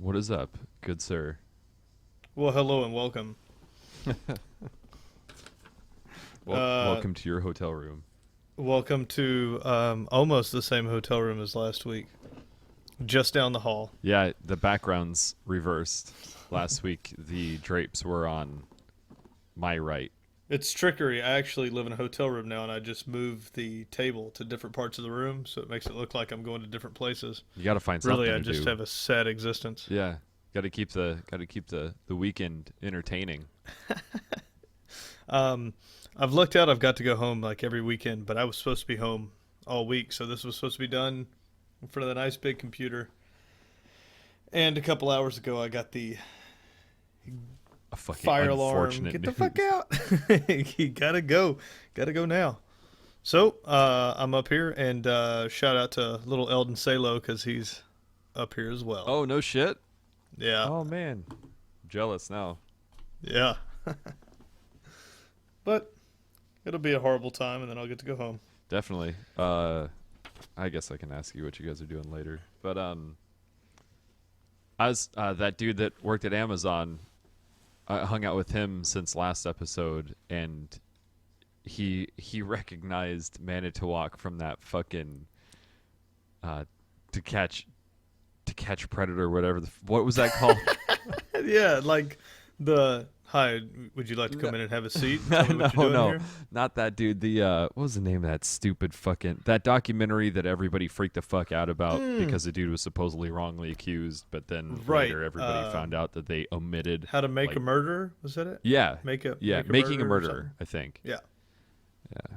What is up, good sir? Well, hello and welcome. Uh, Welcome to your hotel room. Welcome to almost the same hotel room as last week, just down the hall. Yeah, the background's reversed. Last week, the drapes were on my right. It's trickery. I actually live in a hotel room now, and I just moved the table to different parts of the room, so it makes it look like I'm going to different places. You got to find Really, something I to just do. have a sad existence. Yeah, got to keep the weekend entertaining. Um, I've looked out. I've got to go home like every weekend, but I was supposed to be home all week, so this was supposed to be done in front of the nice big computer. And a couple hours ago, I got the A fucking fire alarm. unfortunate Get the news. fuck out. You gotta go. Gotta go now. So, I'm up here, and shout out to little Eldon Salo because he's up here as well. Oh no shit. Yeah. Oh man, jealous now. Yeah. But it'll be a horrible time, and then I'll get to go home. Definitely. I guess I can ask you what you guys are doing later. But I was that dude that worked at Amazon. I hung out with him since last episode, and he recognized Manitowoc from that fucking uh, to catch predator, whatever. What was that called? Yeah, like the hi. Would you like to come in and have a seat? Tell me what you're doing no, here. not that dude. The what was the name of that stupid fucking that documentary that everybody freaked the fuck out about because the dude was supposedly wrongly accused, but then Right, later everybody found out that they omitted. How to make like, a murderer? Was that it? Yeah, Make a yeah, make a making a murderer or murderer. something? I think. Yeah. Yeah,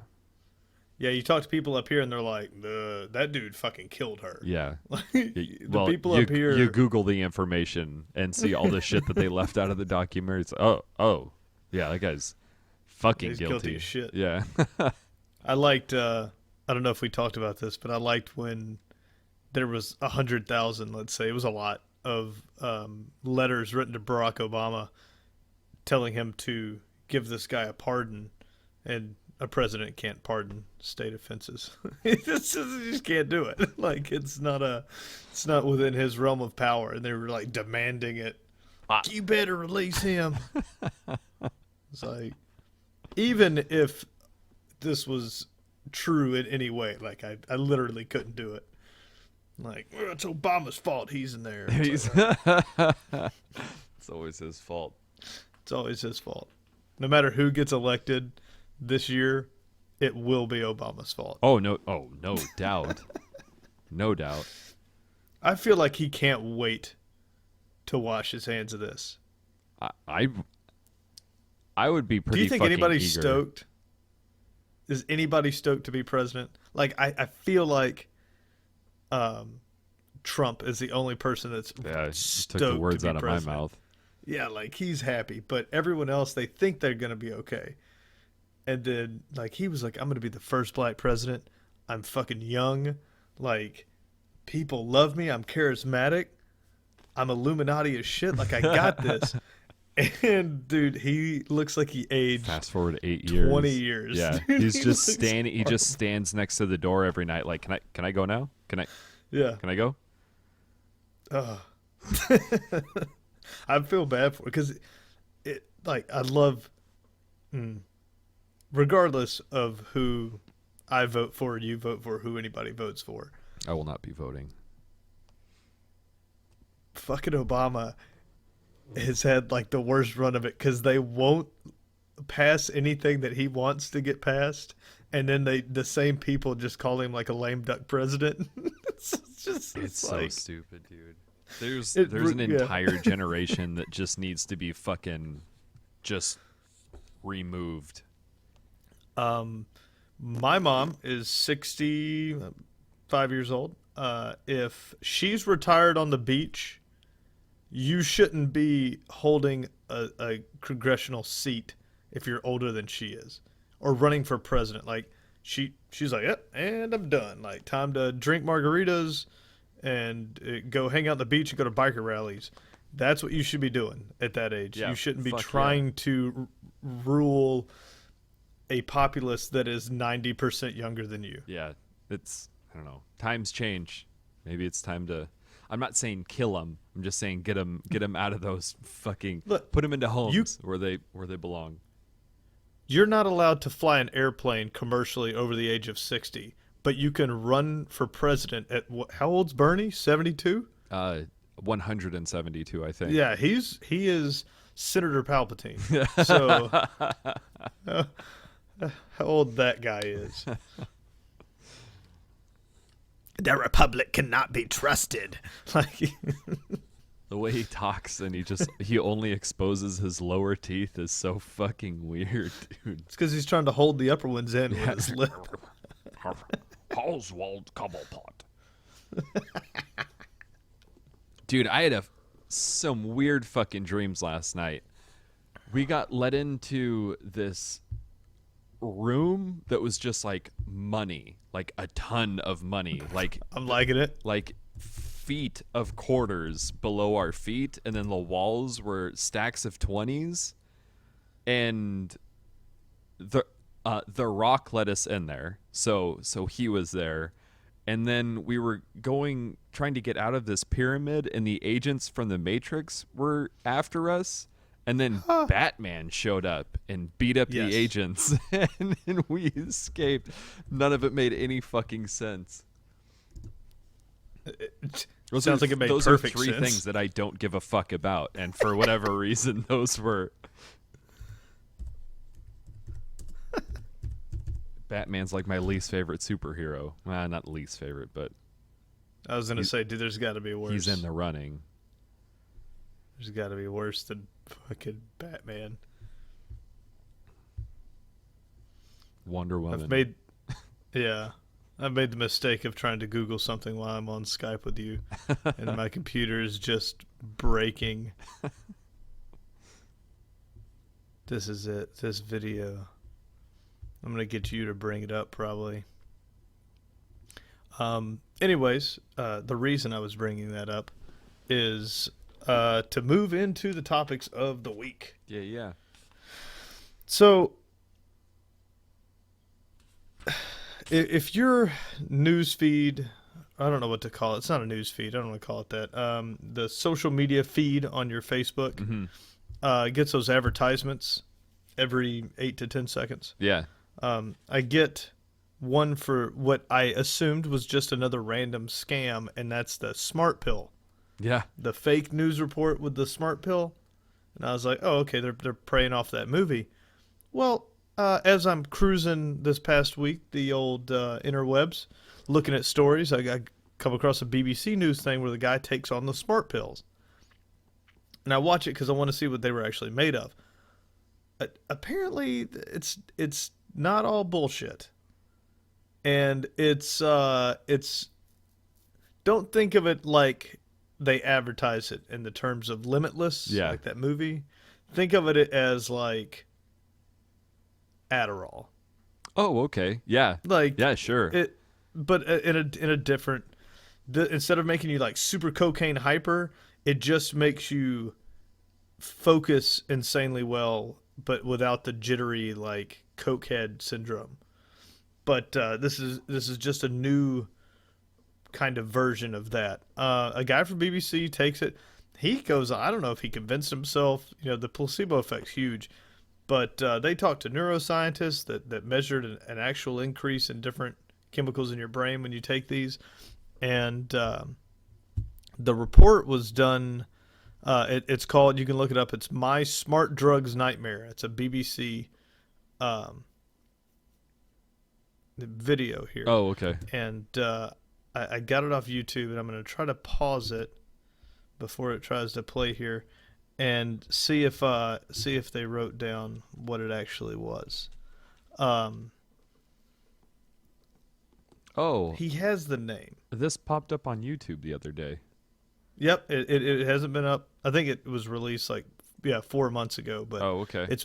Yeah, you talk to people up here and they're like, that dude fucking killed her. yeah. The Well, people you, up here. you Google the information and see all the shit that they left out of the documentary. It's like, oh, yeah, that guy's fucking He's guilty. guilty as shit. Yeah, I liked, I don't know if we talked about this, but I liked when there was 100,000, let's say, it was a lot, of letters written to Barack Obama telling him to give this guy a pardon. And a president can't pardon state offenses. He just can't do it. Like, it's not within his realm of power. And they were like demanding it. You better release him. It's like, even if this was true in any way, like I literally couldn't do it. Like, well, it's Obama's fault he's in there. It's, He's like, it's always his fault. it's always his fault. No matter who gets elected this year, it will be Obama's fault. Oh no doubt, no doubt. I feel like he can't wait to wash his hands of this. I I, I would be pretty. Do you think fucking anybody's eager. stoked? Is anybody stoked to be president? Like, I feel like Trump is the only person that's Yeah, you stoked took the words to be out of president. my mouth. Yeah, like he's happy, but everyone else, they think they're gonna be okay. And then like he was like, I'm gonna be the first black president. I'm fucking young. Like, people love me. I'm charismatic. I'm Illuminati as shit. Like, I got this. And dude, he looks like he aged Fast forward 8 years. 20 years. Yeah, Dude, he's he just looks standing. He horrible. just stands next to the door every night. Like, can I go now? Yeah. Can I go? Ugh. I feel bad for it because it like I love, regardless of who I vote for, you vote for, who anybody votes for. I will not be voting. Fucking Obama has had like the worst run of it because they won't pass anything that he wants to get passed, and then the same people just call him like a lame duck president. It's just It's so like stupid, dude. There's It there's an re- yeah. entire generation that just needs to be fucking just removed. My mom is 65 years old. If she's retired on the beach, you shouldn't be holding a congressional seat if you're older than she is, or running for president. Like she's like, yep, and I'm done. Like, time to drink margaritas and go hang out on the beach and go to biker rallies. That's what you should be doing at that age. Yeah, You shouldn't be fuck yeah. trying to rule a populace that is 90% younger than you. Yeah, it's I don't know. Times change. Maybe it's time to. I'm not saying kill them. I'm just saying get them out of those fucking, Look, put them into homes you where they belong. you're not allowed to fly an airplane commercially over the age of 60, but you can run for president at how old's Bernie? 72? 172, I think. Yeah, he is Senator Palpatine. So how old that guy is. The Republic cannot be trusted. Like The way he talks and he only exposes his lower teeth is so fucking weird, dude. it's because he's trying to hold the upper ones in with his lip. Oswald Cobblepot. Dude, I had some weird fucking dreams last night. We got let into this room that was just like money, like a ton of money, like I'm liking it. like feet of quarters below our feet, and then the walls were stacks of 20s, and the Rock let us in there, so he was there, and then we were trying to get out of this pyramid, and the agents from the Matrix were after us, and then Batman showed up and beat up Yes. the agents, and we escaped. None of it made any fucking sense. Sounds like it made those perfect are three sense. things that I don't give a fuck about, and for whatever reason, those were. Batman's like my least favorite superhero. Well, not least favorite, but I was gonna say, dude, there's got to be worse. he's in the running. There's got to be worse than fucking Batman. Wonder Woman. I've made the mistake of trying to Google something while I'm on Skype with you, and my computer is just breaking. This is it. This video. I'm gonna get you to bring it up probably. Anyways, the reason I was bringing that up is to move into the topics of the week. Yeah. So, if your news feed, I don't know what to call it. It's not a news feed. I don't want to call it that. The social media feed on your Facebook gets those advertisements every 8 to 10 seconds. Yeah. I get one for what I assumed was just another random scam, and that's the Smart Pill. Yeah. The fake news report with the Smart Pill. And I was like, oh, okay, they're preying off that movie. Well, as I'm cruising this past week, the old interwebs, looking at stories, I come across a BBC News thing where the guy takes on the Smart Pills. And I watch it because I want to see what they were actually made of. Apparently, it's not all bullshit. And it's don't think of it like they advertise it in the terms of Limitless, like that movie. Think of it as like Adderall. Oh, okay. Yeah. Like yeah, sure. But in a different. Instead of making you like super cocaine hyper, it just makes you focus insanely well, but without the jittery like cokehead syndrome. But this is just a new kind of version of that. A guy from BBC takes it. He goes, I don't know if he convinced himself. The placebo effect's huge, but they talked to neuroscientists that measured an actual increase in different chemicals in your brain when you take these. And the report was done. It's called, you can look it up. It's My Smart Drugs Nightmare. It's a BBC video here. Oh, okay. And I got it off YouTube, and I'm going to try to pause it before it tries to play here, and see if they wrote down what it actually was. He has the name. This popped up on YouTube the other day. Yep, it hasn't been up. I think it was released 4 months ago, but okay. It's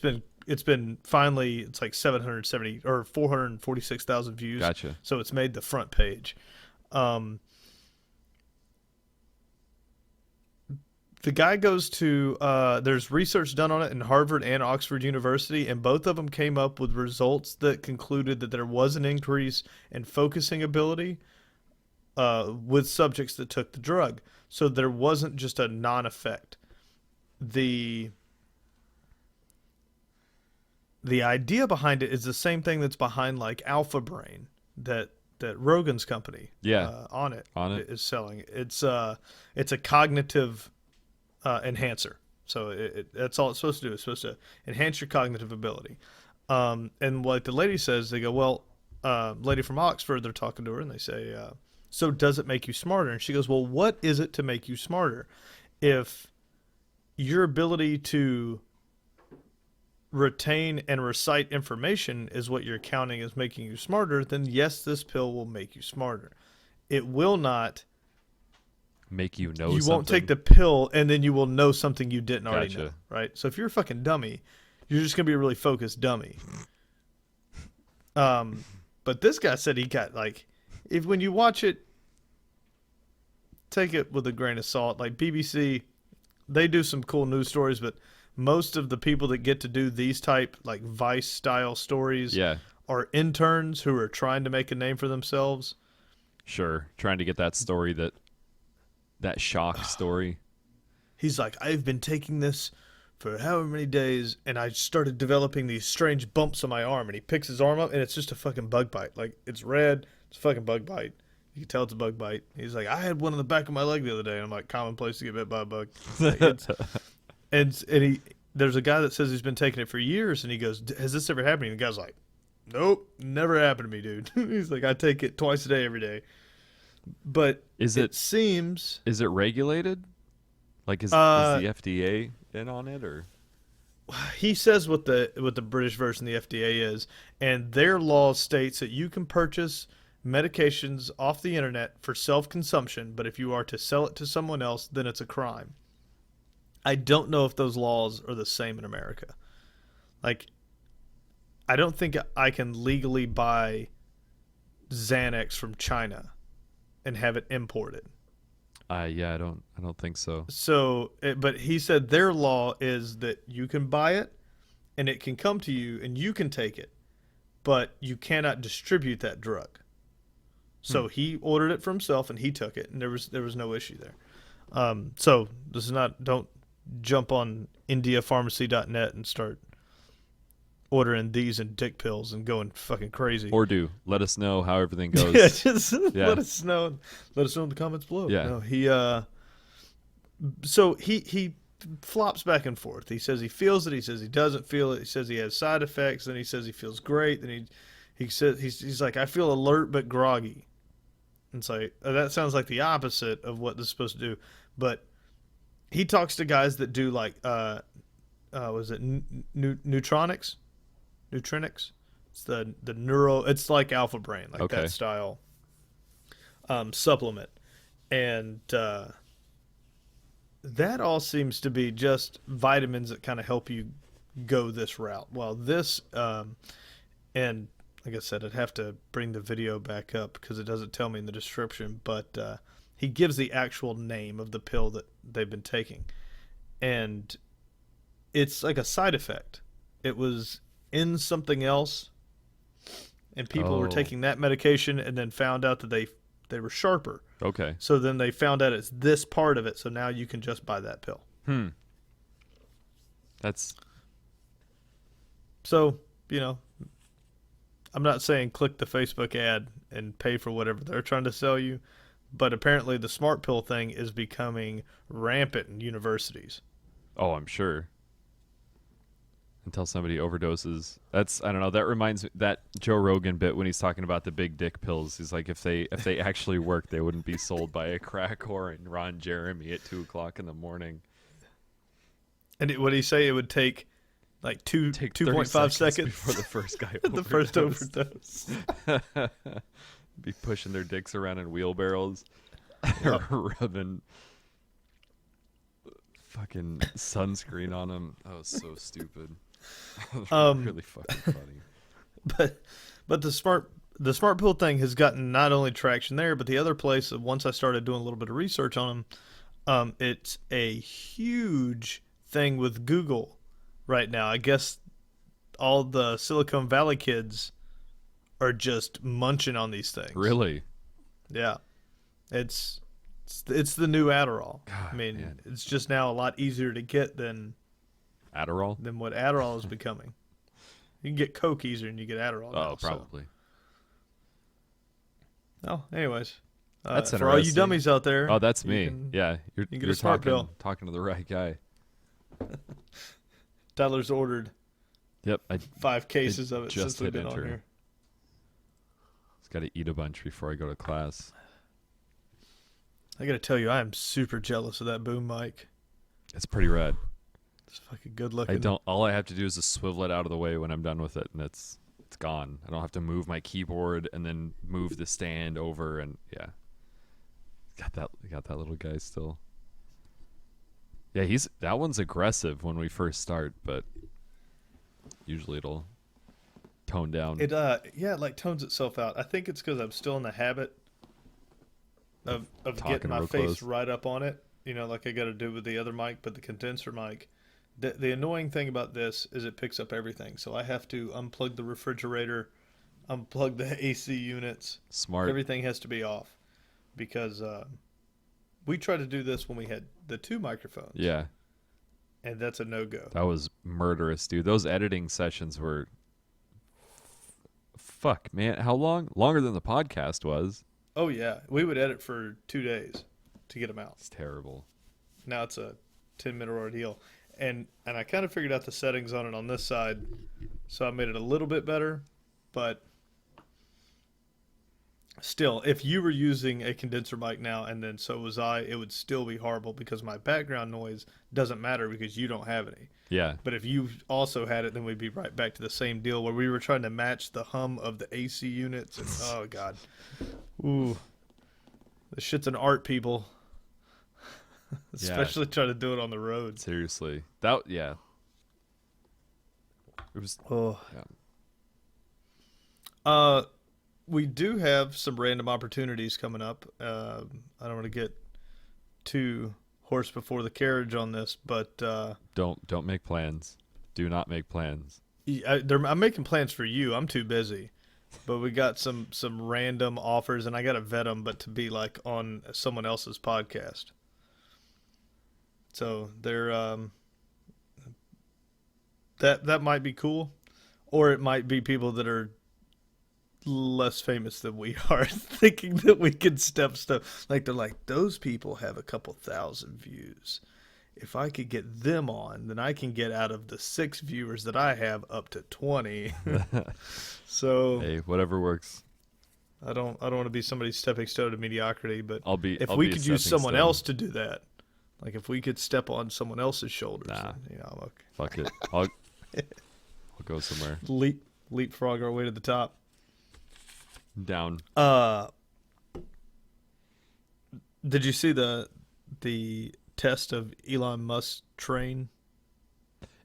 been finally, it's like 770 or 446,000 views. Gotcha. So it's made the front page. The guy goes to there's research done on it in Harvard and Oxford University, and both of them came up with results that concluded that there was an increase in focusing ability with subjects that took the drug. So there wasn't just a non-effect. The idea behind it is the same thing that's behind like Alpha Brain that Rogan's company on it is selling. It's a cognitive enhancer. So that's all it's supposed to do. It's supposed to enhance your cognitive ability. And like the lady says, they go, well, lady from Oxford, they're talking to her and they say, so does it make you smarter? And she goes, well, what is it to make you smarter? If your ability to retain and recite information is what you're counting as making you smarter, then yes, this pill will make you smarter. It will not make you know you something. won't take the pill and then you will know something you didn't already Gotcha. know, right? So if you're a fucking dummy, you're just going to be a really focused dummy. But this guy said he got like, if when you watch it, take it with a grain of salt. Like BBC, they do some cool news stories, but most of the people that get to do these type like Vice style stories are interns who are trying to make a name for themselves. Sure, trying to get that story, that shock story. He's like, I've been taking this for however many days, and I started developing these strange bumps on my arm. And he picks his arm up, and it's just a fucking bug bite. Like, it's red. It's a fucking bug bite. You can tell it's a bug bite. He's like, I had one on the back of my leg the other day. And I'm like, commonplace to get bit by a bug. Like, there's a guy that says he's been taking it for years, and he goes, has this ever happened? And the guy's like, nope, never happened to me, dude. He's like, I take it twice a day, every day. But it seems... Is it regulated? Like, is the FDA in on it, or? He says what the British version of the FDA is, and their law states that you can purchase medications off the internet for self-consumption, but if you are to sell it to someone else, then it's a crime. I don't know if those laws are the same in America. Like, I don't think I can legally buy Xanax from China and have it imported. Yeah, I don't think so. So, but he said their law is that you can buy it and it can come to you and you can take it, but you cannot distribute that drug. So he ordered it for himself and he took it, and there was no issue there. So this is not, don't jump on indiapharmacy.net and start ordering these and dick pills and going fucking crazy. Or do. Let us know how everything goes. Let us know. Let us know in the comments below. Yeah. No, he flops back and forth. He says he feels it. He says he doesn't feel it. He says he has side effects. Then he says he feels great. Then he says he's like, I feel alert but groggy. And so that sounds like the opposite of what this is supposed to do. But he talks to guys that do like was it Nutronics? Nutrinics? It's the neuro. It's like Alpha Brain, like that style supplement, and that all seems to be just vitamins that kind of help you go this route. Well, this and like I said, I'd have to bring the video back up because it doesn't tell me in the description, but he gives the actual name of the pill that they've been taking, and it's like a side effect. It was in something else, and people were taking that medication and then found out that they were sharper. Okay. So then they found out it's this part of it, so now you can just buy that pill. That's... So, I'm not saying click the Facebook ad and pay for whatever they're trying to sell you, but apparently the smart pill thing is becoming rampant in universities. Oh, I'm sure. Until somebody overdoses. That's, I don't know, that reminds me, that Joe Rogan bit when he's talking about the big dick pills. He's like, if they actually work, they wouldn't be sold by a crack whore and Ron Jeremy at 2:00 in the morning. And what did he say? It would take like 2.5 seconds before the first guy the first overdose. Be pushing their dicks around in wheelbarrows. Rubbing fucking sunscreen on them. That was so stupid. Really fucking funny. But the smart pill thing has gotten not only traction there, but the other place. Once I started doing a little bit of research on them, it's a huge thing with Google right now. I guess all the Silicon Valley kids are just munching on these things. Really? Yeah. It's the new Adderall. God, I mean, man. it's just now a lot easier to get Adderall? than what Adderall is becoming. You can get Coke easier than you get Adderall now. Oh, probably. Oh, anyways. That's for all you interesting. dummies out there. Oh, that's you me. can- Yeah, you get a you're smart talking pill. talking to the right guy. Tyler's ordered Yep, I 5 cases of it just since we've hit been enter. on here. just got to eat a bunch before I go to class. I gotta tell you, I am super jealous of that boom mic. It's pretty rad. It's fucking good looking. I don't. All I have to do is just swivel it out of the way when I'm done with it, and it's gone. I don't have to move my keyboard and then move the stand over, and yeah, got that little guy still. Yeah, that one's aggressive when we first start, but usually it'll tone down. It it like tones itself out. I think it's because I'm still in the habit of Talking getting my real face close. right up on it. You know, like I got to do with the other mic, but the condenser mic. The annoying thing about this is it picks up everything. So I have to unplug the refrigerator, unplug the AC units. Smart. Everything has to be off because we tried to do this when we had the 2 microphones. Yeah, And that's a no-go. that was murderous, dude. Those editing sessions were. Fuck, man. How long? Longer than the podcast was. Oh, yeah. We would edit for 2 days to get them out. It's terrible. Now it's a 10-minute ordeal. And I kind of figured out the settings on it on this side, so I made it a little bit better. But still, if you were using a condenser mic now and then so was I, it would still be horrible because my background noise doesn't matter because you don't have any. Yeah. But if you also had it, then we'd be right back to the same deal where we were trying to match the hum of the AC units. And, oh, God. Ooh. This shit's an art, people. Especially trying to do it on the road. Seriously. Yeah. It was. Oh. Yeah. We do have some random opportunities coming up. I don't want to get too horse before the carriage on this, but Don't make plans. Do not make plans. I'm making plans for you. I'm too busy. But we got some random offers, and I got to vet them, but to be like on someone else's podcast. So they're that might be cool, or it might be people that are less famous than we are, thinking that we can step stuff. Like they're like, those people have a couple thousand views. If I could get them on, then I can get out of the 6 viewers that I have up to 20. So Hey, whatever works. I don't want to be somebody's stepping stone to mediocrity, but I'll be. if I'll we be a could use stepping someone stone. else to do that, like if we could step on someone else's shoulders, Nah. then, I'm okay. Fuck it. I'll go somewhere. Leapfrog our way to the top. Down. Did you see the test of Elon Musk's train?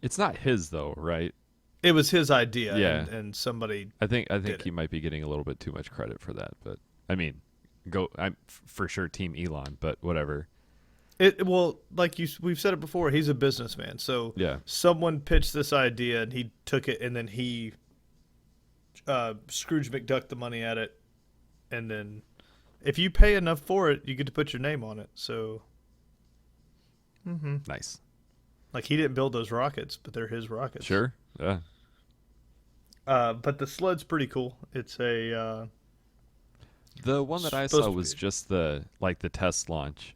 It's not his though, right? It was his idea, Yeah. and somebody. I think Did he might be getting a little bit too much credit for that, but I mean, I'm for sure team Elon, but whatever. Well, like we've said it before. He's a businessman, so Yeah. someone pitched this idea, and he took it, and then he Scrooge McDuck the money at it, and then if you pay enough for it, you get to put your name on it. So, Nice. like he didn't build those rockets, but they're his rockets. Sure. Yeah. But the sled's pretty cool. It's a The one that I Supposed saw to was be. just the test launch.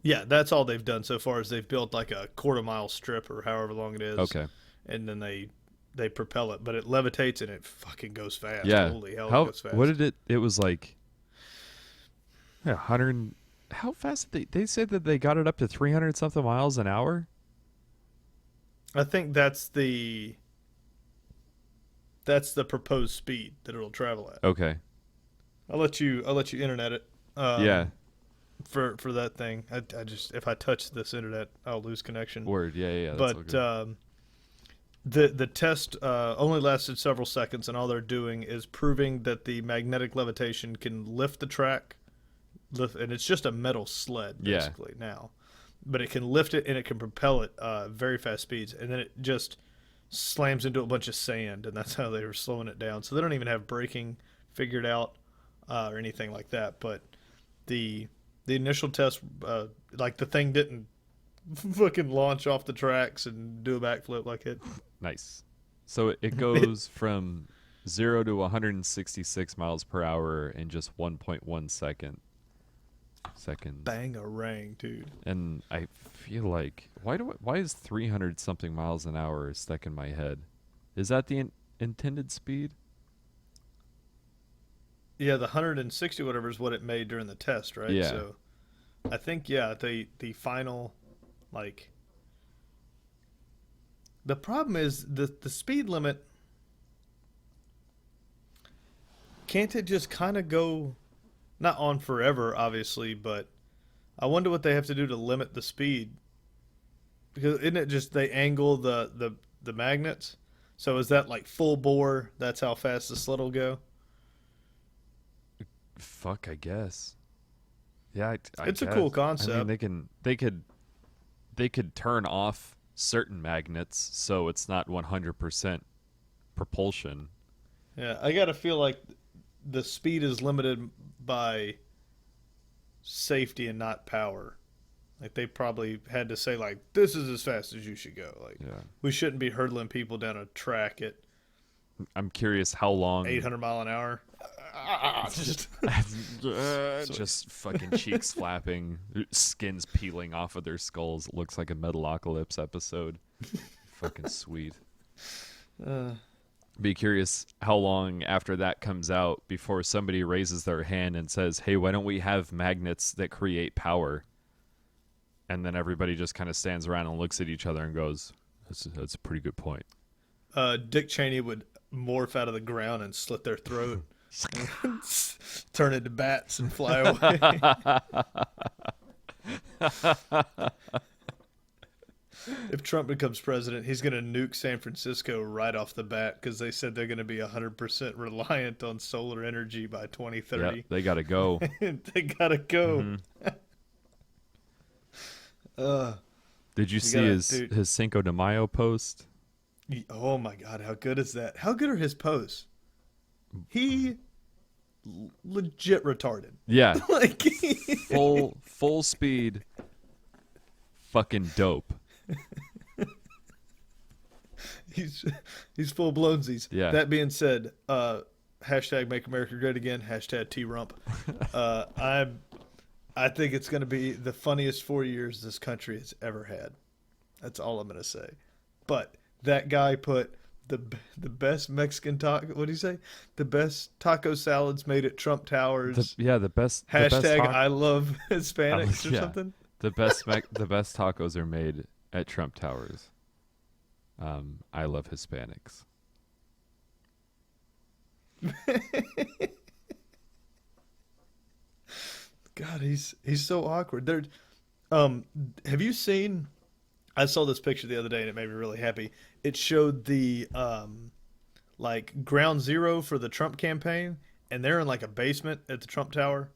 yeah. That's all they've done so far. Is they've built like a quarter-mile strip or however long it is. Okay. And then they propel it, but it levitates and it fucking goes fast. Yeah. Holy hell, How? it goes fast. What did it? It was like. Yeah, 100. How fast did they said that they got it up to 300 something miles an hour? I think that's the proposed speed that it'll travel at. Okay. I'll let you internet it. Yeah. For that thing, I just if I touch this internet, I'll lose connection. Word. Yeah. That's all But good. the test only lasted several seconds, and all they're doing is proving that the magnetic levitation can lift the track, and it's just a metal sled Yeah. basically now, but it can lift it and it can propel it very fast speeds, and then it just slams into a bunch of sand, and that's how they were slowing it down. So they don't even have braking figured out or anything like that, but the the initial test, like the thing didn't fucking launch off the tracks and do a backflip like it. Nice. So it goes from 0 to 166 miles per hour in just 1.1 seconds. Bang-a-rang, dude. And I feel like why is 300 something miles an hour stuck in my head? Is that the intended speed? Yeah, the 160 whatever is what it made during the test, right? Yeah. So I think yeah, the final like the problem is the speed limit can't it just kind of go not on forever obviously, but I wonder what they have to do to limit the speed because isn't it just they angle the magnets? So is that like full bore? That's how fast the sled will go. Fuck, I guess. Yeah, I It's a guess. cool I concept. mean, they could turn off certain magnets so it's not 100% propulsion. Yeah, I gotta feel like the speed is limited by safety and not power. Like they probably had to say like this is as fast as you should go. Like Yeah. we shouldn't be hurdling people down a track at I'm curious how long 800 mile an hour. Just just fucking cheeks flapping, skins peeling off of their skulls. It looks like a Metalocalypse episode. Fucking sweet. uh, Be curious how long after that comes out before somebody raises their hand and says, "Hey, why don't we have magnets that create power?" And then everybody just kind of stands around and looks at each other and goes, "That's a pretty good point." Dick Cheney would morph out of the ground and slit their throat, turn into bats and fly away. If Trump becomes president, he's going to nuke San Francisco right off the bat because they said they're going to be 100% reliant on solar energy by Yeah, 2030. they gotta go. They got to go. Mm-hmm. Uh, Did you see gotta- his dude. his Cinco de Mayo post? oh my God, how good is that? How good are his posts? He legit retarded. Yeah, Like, full speed, fucking dope. he's full blownsies. Yeah. That being said, hashtag Make America Great Again. Hashtag T Rump. I think it's going to be the funniest 4 years this country has ever had. That's all I'm going to say. But that guy put the best Mexican taco. What do you say? The best taco salads made at Trump Towers. The best Hashtag taco- I love Hispanics or Yeah. something. the best tacos are made at Trump Towers. I love Hispanics. God, he's so awkward. There, have you seen? I saw this picture the other day and it made me really happy. It showed the like ground zero for the Trump campaign, and they're in like a basement at the Trump Tower.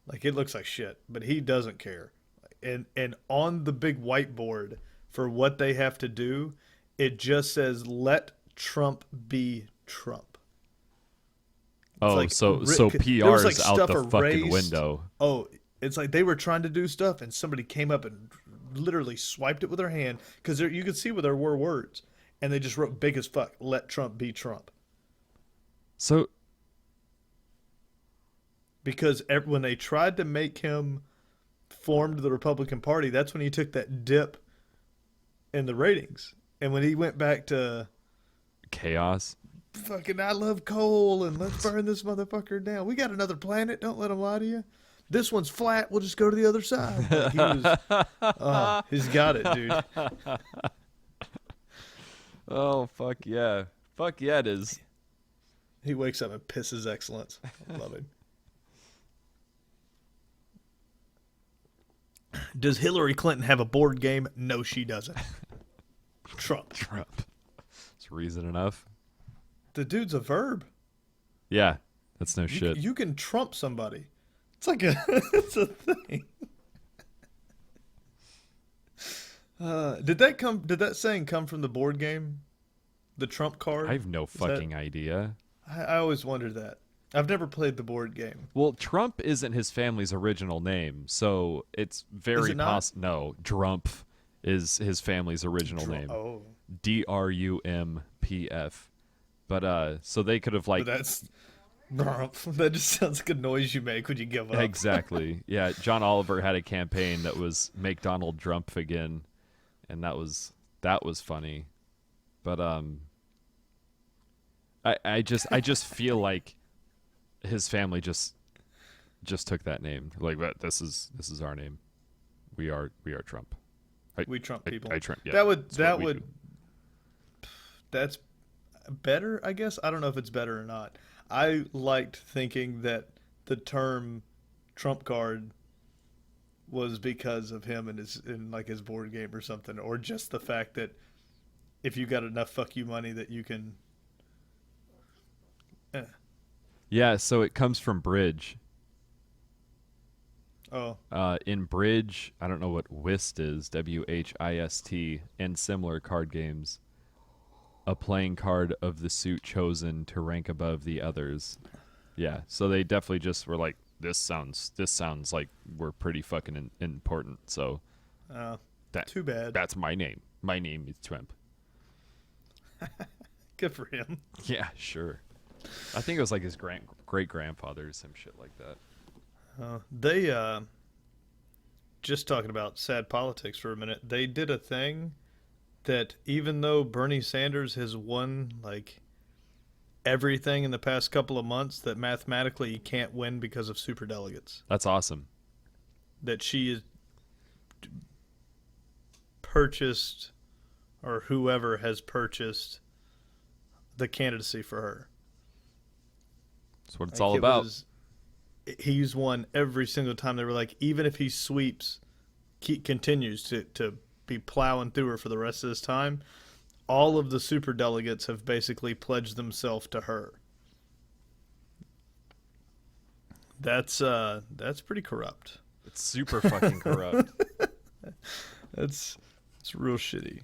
Like it looks like shit, but he doesn't care. And on the big whiteboard for what they have to do, it just says "Let Trump be Trump." Oh, like so there PR was, like, is out stuff the fucking erased. window. Oh, it's like they were trying to do stuff, and somebody came up and literally swiped it with their hand because you could see where there were words, and they just wrote big as fuck, "Let Trump be Trump." So Because when they tried to make him formed the Republican Party, that's when he took that dip in the ratings, and when he went back to chaos. fucking I love coal and let's burn this motherfucker down. We got another planet. Don't let them lie to you. This one's flat. We'll just go to the other side. Like he's got it, dude. Oh fuck yeah, it is. He wakes up and pisses excellence. I love it. Does Hillary Clinton have a board game? No, she doesn't. Trump. Trump. It's reason enough. The dude's a verb. Yeah, that's no You, shit. you can trump somebody. It's like it's a thing. Did that saying come from the board game? The Trump card? I have no Is that- fucking idea. I always wondered that. I've never played the board game. Well, Trump isn't his family's original name, so it's Is very it not? possible. No, Drumpf is his family's original name. Oh, Drumpf. But so they could have but like that's that just sounds like a noise you make when you give up. exactly. Yeah, John Oliver had a campaign that was make Donald Trump again, and that was funny. But I just feel like his family just took that name. Like, but this is our name. We are Trump. We Trump people. I Trump. Yeah, that would that's what that we would do. that's better, I guess. I don't know if it's better or not. I liked thinking that the term trump card was because of him and his in like his board game or something, or just the fact that if you got enough fuck you money that you can. Eh. Yeah, so it comes from bridge. Oh, In bridge, I don't know what whist is, WHIST, and similar card games. A playing card of the suit chosen to rank above the others. Yeah, so they definitely just were like, this sounds like we're pretty fucking important. So that too bad. that's my name. My name is Trump. Good for him. Yeah, sure. I think it was like his great grandfather or some shit like that. They just talking about sad politics for a minute. They did a thing that even though Bernie Sanders has won like everything in the past couple of months, that mathematically he can't win because of superdelegates. That's awesome. That she is purchased, or whoever has purchased the candidacy for her. That's what it's Like, all about. He's won every single time. They were like, even if he sweeps, continues to be plowing through her for the rest of this time, all of the super delegates have basically pledged themselves to her. That's pretty corrupt. It's super fucking corrupt. That's real shitty.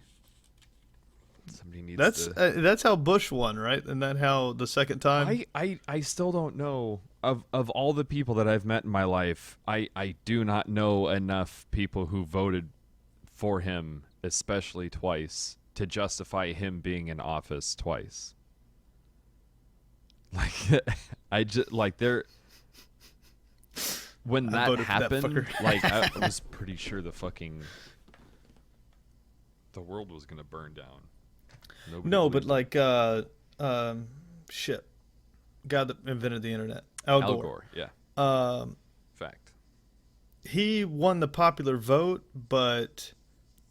Somebody needs That's how Bush won, right? And that how the second time. I still don't know of all the people that I've met in my life. I do not know enough people who voted for him, especially twice, to justify him being in office twice. Like I just like there when I that voted for that happened, fucker. like I was pretty sure the world was gonna burn down. Nobody No, but believed it. like shit, guy that invented the internet, Al Al Gore. Gore, yeah, Um, fact. he won the popular vote, but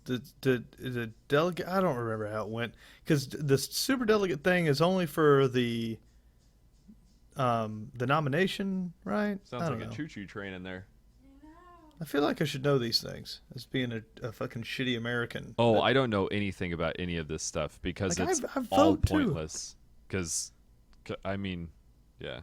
the delegate, I don't remember how it went, because the super delegate thing is only for the nomination, right? Sounds I like don't a know. choo-choo train in there. I feel like I should know these things as being a fucking shitty American. Oh, But, I don't know anything about any of this stuff because like, it's I all vote too. pointless. Because, I mean, yeah,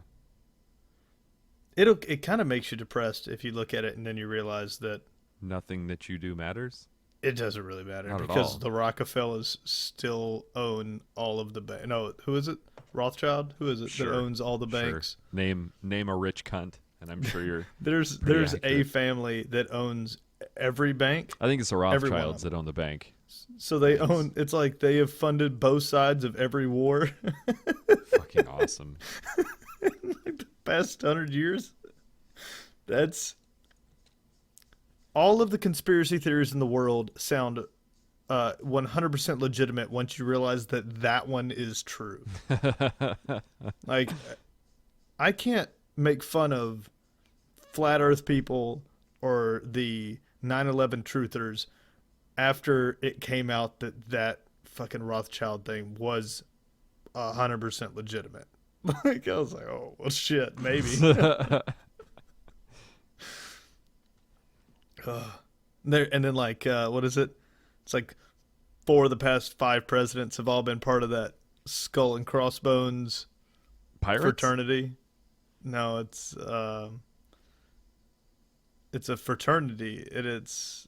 it kind of makes you depressed if you look at it and then you realize that nothing that you do matters. it doesn't really matter Not at because all. the Rockefellers still own all of the bank. No, who is it? Rothschild? Who is it Sure, that owns all the sure. banks? Name a rich cunt, and I'm sure you're. There's Pretty a accurate. family that owns every bank. I think it's the Every one of Rothschilds that own the bank. So they own. It's like they have funded both sides of every war Fucking awesome. like the past 100 years. That's all of the conspiracy theories in the world sound 100% legitimate once you realize that that one is true. Like, I can't make fun of flat Earth people or the 9/11 truthers after it came out that fucking Rothschild thing was 100% legitimate. Like, I was like, oh well, shit, maybe. There and then like what is it? It's like 4 of the past 5 presidents have all been part of that skull and crossbones Pirates? fraternity. No, it's a fraternity, and it's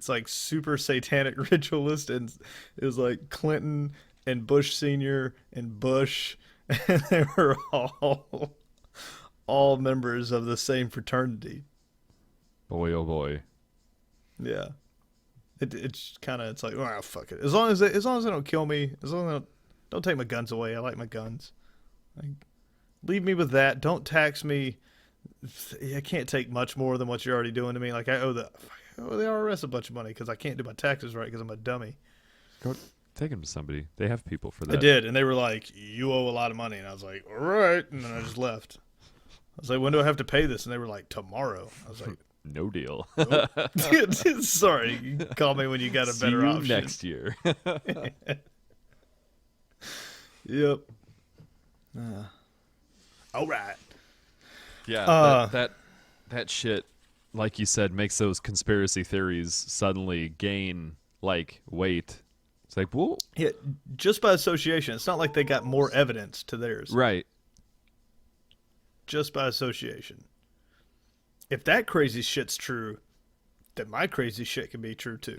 like super satanic ritualist, and it was like Clinton and Bush Senior and Bush and they were all members of the same fraternity. Boy, oh boy. Yeah, it's kind of it's like, oh fuck it. As long as they don't kill me, as long as they don't take my guns away. I like my guns. Like, leave me with that. Don't tax me. I can't take much more than what you're already doing to me. Like I owe the IRS a bunch of money because I can't do my taxes right because I'm a dummy. Go take them to somebody. They have people for that. I did, and they were like, "You owe a lot of money," and I was like, "All right," and then I just left. I was like, "When do I have to pay this?" And they were like, "Tomorrow." I was like, No deal. "Nope." Sorry, you can call me when you got a See better you option. next year. Yep. All right. Yeah, that shit, like you said, makes those conspiracy theories suddenly gain like weight. It's like, well, Yeah, just by association. It's not like they got more evidence to theirs. right. Just by association. If that crazy shit's true, then my crazy shit can be true too.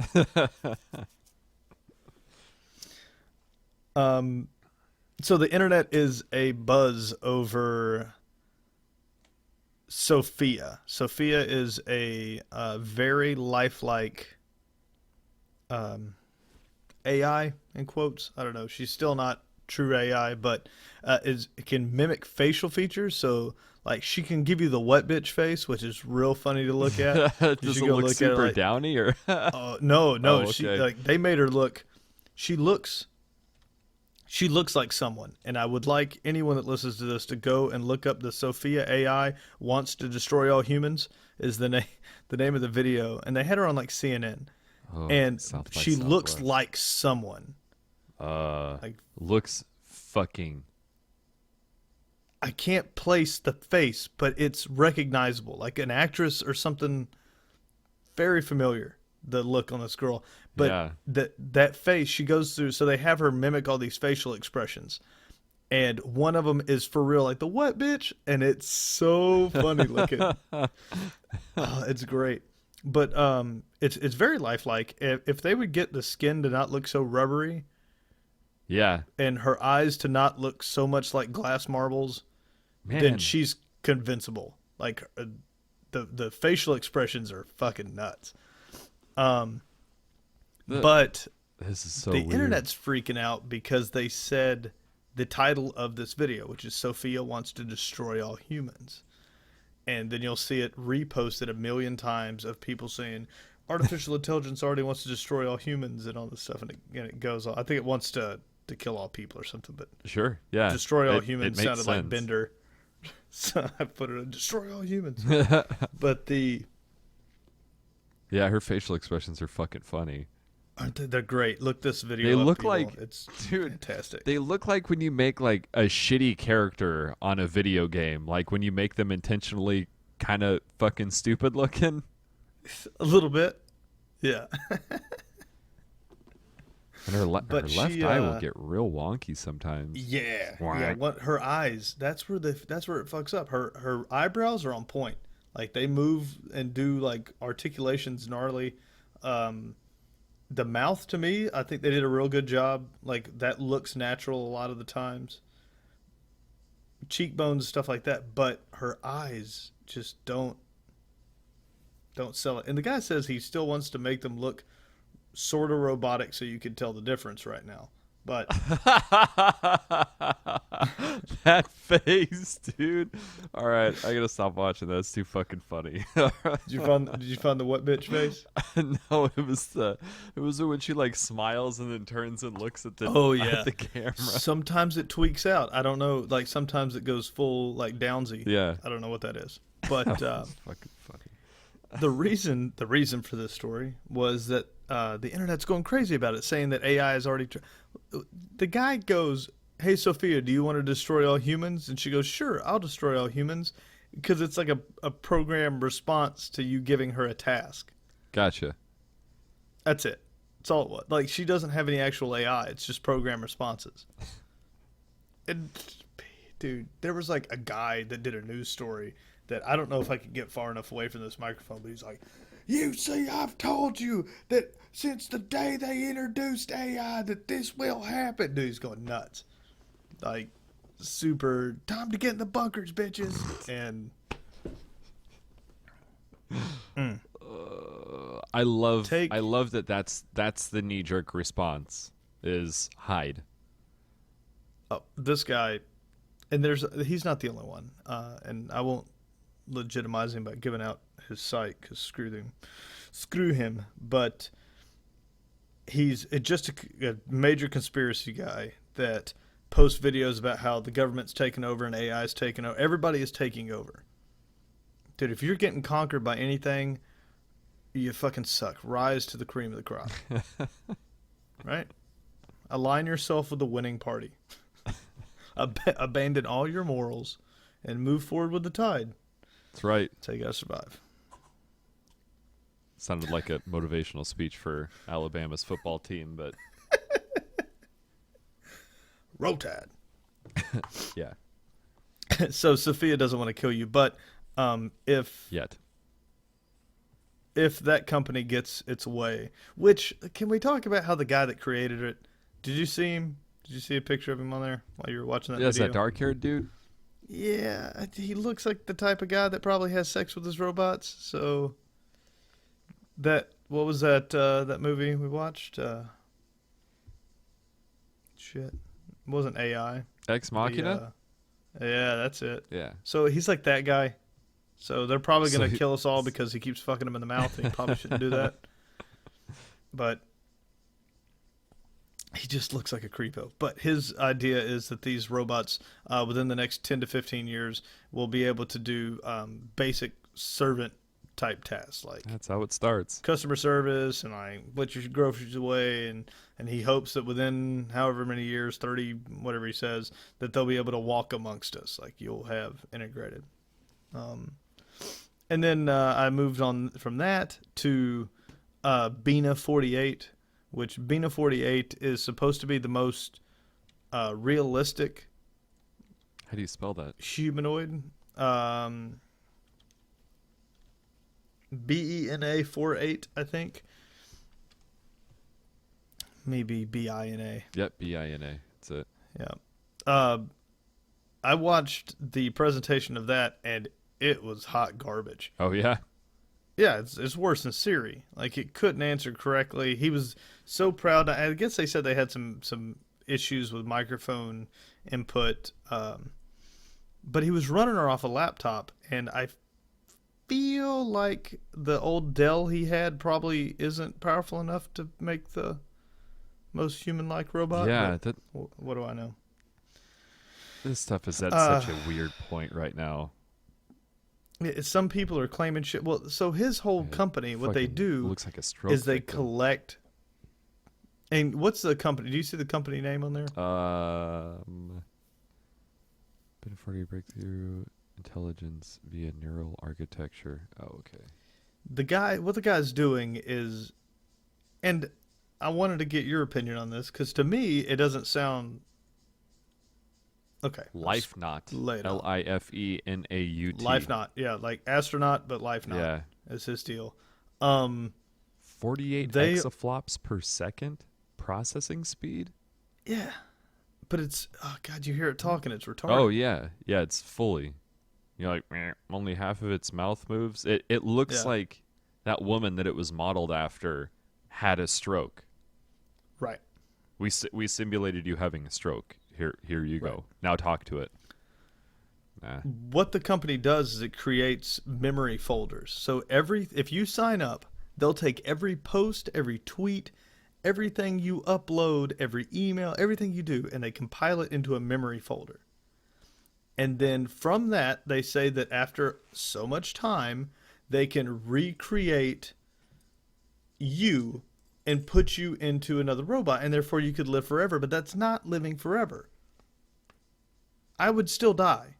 So the internet is a buzz over Sophia. Sophia is a very lifelike AI in quotes. I don't know. She's still not true AI, but can mimic facial features. So like she can give you the wet bitch face, which is real funny to look at. You Does it should go look look at super her, like, downy or? no. Oh, She okay. like they made her look. She looks like someone, and I would like anyone that listens to this to go and look up the Sophia AI wants to destroy all humans is the name of the video, and they had her on like CNN, Oh, and South by she looks Southwest. like someone. Like Like looks fucking. I can't place the face, but it's recognizable, like an actress or something very familiar. The look on this girl, but Yeah. that face she goes through. So they have her mimic all these facial expressions, and one of them is for real, like the what bitch, and it's so funny looking. It's great, but it's very lifelike. If they would get the skin to not look so rubbery Yeah, and her eyes to not look so much like glass marbles, man. then she's convincible. Like the facial expressions are fucking nuts. But This is so the weird. internet's freaking out because they said the title of this video, which is Sophia wants to destroy all humans. And then you'll see it reposted 1 million times of people saying artificial intelligence already wants to destroy all humans and all this stuff, and it goes on. I think it wants to kill all people or something, but Sure. Yeah. destroy all It humans makes sounded like sense. Bender. So I put it in destroy all humans. But Yeah, her facial expressions are fucking funny. they're great. Look this video They up, look people. like- It's dude, fantastic. They look like when you make like a shitty character on a video game, like when you make them intentionally kind of fucking stupid looking. A little bit. Yeah. And her But left she, eye will get real wonky sometimes. Yeah. Whack. Yeah. What her eyes, that's where it fucks up. Her eyebrows are on point. Like they move and do like articulations gnarly. The mouth to me, I think they did a real good job. Like that looks natural a lot of the times. Cheekbones, stuff like that, but her eyes just don't sell it. And the guy says he still wants to make them look sort of robotic so you can tell the difference right now. But That face, dude. All right, I gotta stop watching that. It's too fucking funny. did you find the what bitch face? No, it was when she like smiles and then turns and looks at the at the camera. Sometimes it tweaks out. I don't know. Like sometimes it goes full like Downsy. Yeah, I don't know what that is. But it's fucking funny. the reason for this story was that the internet's going crazy about it, saying that AI is already. The guy goes, "Hey Sophia, do you want to destroy all humans?" And she goes, "Sure, I'll destroy all humans," because it's like a program response to you giving her a task. Gotcha. That's it. That's all it was. Like she doesn't have any actual AI. It's just program responses. And dude, there was like a guy that did a news story that I don't know if I could get far enough away from this microphone, but he's like, "You see, I've told you that since the day they introduced AI that this will happen." Dude, he's going nuts. Like super time to get in the bunkers, bitches. And I love Take- that that's the knee jerk response is hide. this guy, and he's not the only one. And I won't legitimize him by giving out his site because screw him. But he's just a major conspiracy guy that posts videos about how the government's taking over and AI is taking over. Everybody is taking over. Dude, if you're getting conquered by anything, you fucking suck. Rise to the cream of the crop. Right? Align yourself with the winning party. Abandon all your morals and move forward with the tide. That's right. That's how you gotta survive. Sounded like a motivational speech for Alabama's football team, but Roll Tide. yeah, So Sophia doesn't want to kill you, but if yet. that company gets its way, which, can we talk about how the guy that created it, did you see him? Did you see a picture of him on there while you were watching that Yeah, is video? that dark-haired dude? Yeah, he looks like the type of guy that probably has sex with his robots. So what was that movie we watched? Shit. It wasn't AI. Ex Machina? Yeah, that's it. Yeah. So he's like that guy. So they're probably So going to kill us all because he keeps fucking him in the mouth, and he probably shouldn't do that. But he just looks like a creepo. But his idea is that these robots, within the next 10 to 15 years, will be able to do basic servant type tasks, like That's how it starts. customer service and like put your groceries away, and he hopes that within however many years, 30, whatever he says, that they'll be able to walk amongst us, like you'll have integrated. And then I moved on from that to Bina 48, which Bina 48 is supposed to be the most realistic How do you spell that? humanoid. BENA 48, I think. Maybe BINA. Yep, BINA. That's it. Yeah. I watched the presentation of that, and it was hot garbage. Oh, yeah? Yeah, it's worse than Siri. Like, it couldn't answer correctly. He was so proud. I guess they said they had some issues with microphone input, but he was running her off a laptop, and I feel like the old Dell he had probably isn't powerful enough to make the most human-like robot. Yeah, but what do I know? this stuff is at such a weird point right now. Some people are claiming shit. Well, so his whole company, what they Fucking do looks like a stroke is they victim. collect. And what's the company? Do you see the company name on there? Bit of 40 breakthrough intelligence via neural architecture. Oh, okay. What the guy's doing is, and I wanted to get your opinion on this because to me it doesn't sound okay. Lifenaut. lay it out. Lifenaut. Lifenaut, yeah, like astronaut, but Lifenaut Yeah. is his deal. 48 They- exaflops per second processing speed? Yeah, but it's God, you hear it talking, it's retarded. Oh, yeah. Yeah, it's fully. You're like, "Meh, only half of its mouth moves. It looks Yeah. like that woman that it was modeled after had a stroke. Right. We simulated you having a stroke. Here you go. Right. Now talk to it. Nah. What the company does is it creates memory folders. So if you sign up, they'll take every post, every tweet, everything you upload, every email, everything you do, and they compile it into a memory folder. And then from that, they say that after so much time, they can recreate you and put you into another robot, and therefore you could live forever. But that's not living forever. I would still die.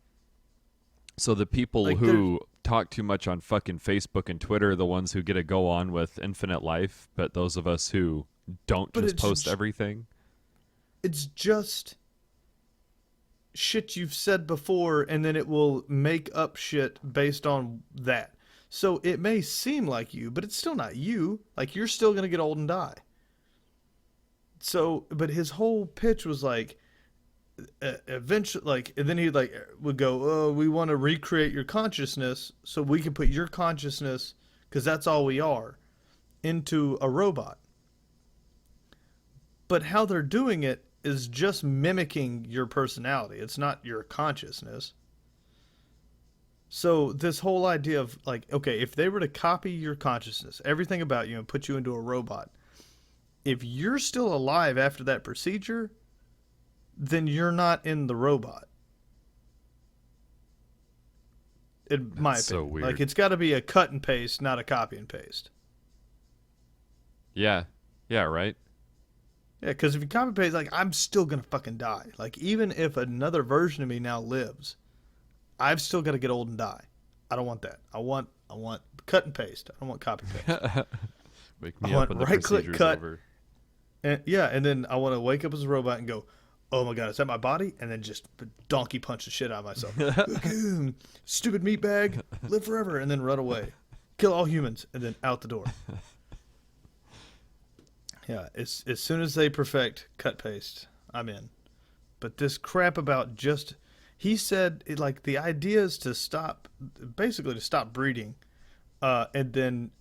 So the people Like, who talk too much on fucking Facebook and Twitter are the ones who get to go on with infinite life, but those of us who don't But just it's post j- everything. It's just shit you've said before, and then it will make up shit based on that. So it may seem like you, but it's still not you. Like, you're still going to get old and die. So, but his whole pitch was like, eventually, like, and then he like would go, "Oh, we want to recreate your consciousness so we can put your consciousness, because that's all we are, into a robot." But how they're doing it is just mimicking your personality. It's not your consciousness. So this whole idea of like, okay, if they were to copy your consciousness, everything about you, and put you into a robot, if you're still alive after that procedure, then you're not in the robot. In my That's so opinion, weird. like it's got to be a cut and paste, not a copy and paste. Yeah. Yeah, right? Yeah, because if you copy and paste, like I'm still gonna fucking die. Like even if another version of me now lives, I've still got to get old and die. I don't want that. I want cut and paste. I don't want copy paste. Wake I me want up when the right-click procedure's cut. over. And yeah, and then I want to wake up as a robot and go, "Oh my god, is that my body?" And then just donkey punch the shit out of myself. Stupid meatbag, live forever, and then run away, kill all humans, and then out the door. Yeah, as soon as they perfect cut paste, I'm in. But this crap about just, he said like the idea is to stop, basically to stop breeding, and then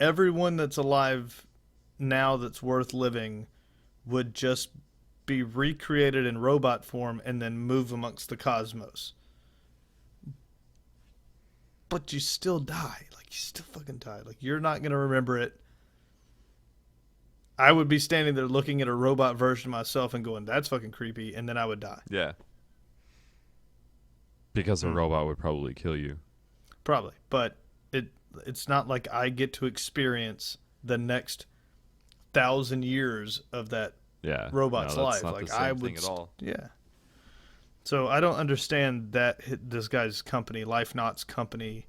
everyone that's alive now that's worth living would just be recreated in robot form and then move amongst the cosmos. But you still die. Like you still fucking die. Like you're not gonna remember it. I would be standing there looking at a robot version of myself and going, "That's fucking creepy," and then I would die. Yeah. Because a robot would probably kill you. Probably. But it's not like I get to experience the next 1,000 years of that Yeah. robot's no, life. that's Not Like the same I thing would at all. Yeah. So I don't understand that this guy's company, Life Knots company,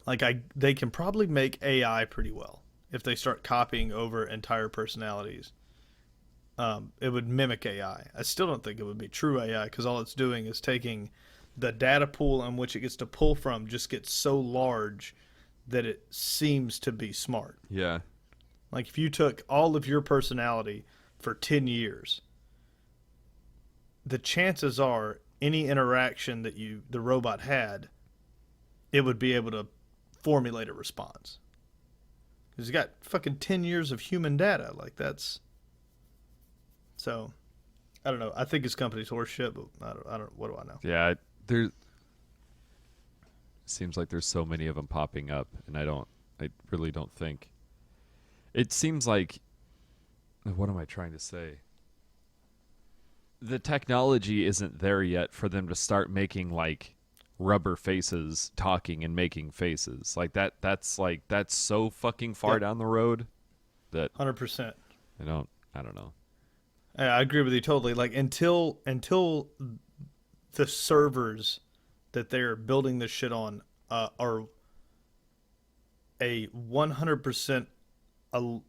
like they can probably make AI pretty well if they start copying over entire personalities. It would mimic AI. I still don't think it would be true AI because all it's doing is taking the data pool on which it gets to pull from just gets so large that it seems to be smart. Yeah. Like if you took all of your personality for 10 years, the chances are any interaction that the robot had, it would be able to formulate a response. Because you got fucking 10 years of human data. Like that's, so I don't know. I think his company's horseshit, but I don't, what do I know? Yeah. There seems like there's so many of them popping up, and I really don't think. It seems like, what am I trying to say? The technology isn't there yet for them to start making like rubber faces talking and making faces like that. That's so fucking far Yep. down the road that 100%. I don't know. I agree with you totally. Like until the servers that they're building this shit on are a 100%, a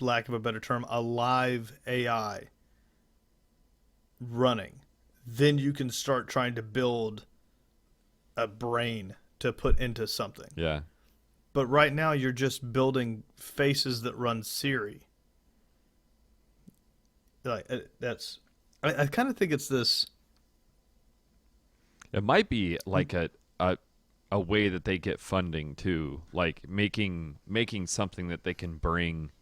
lack of a better term, a live AI running, then you can start trying to build a brain to put into something. Yeah. But right now you're just building faces that run Siri. Like that's, I kind of think it's this. It might be like a way that they get funding too, like making something that they can bring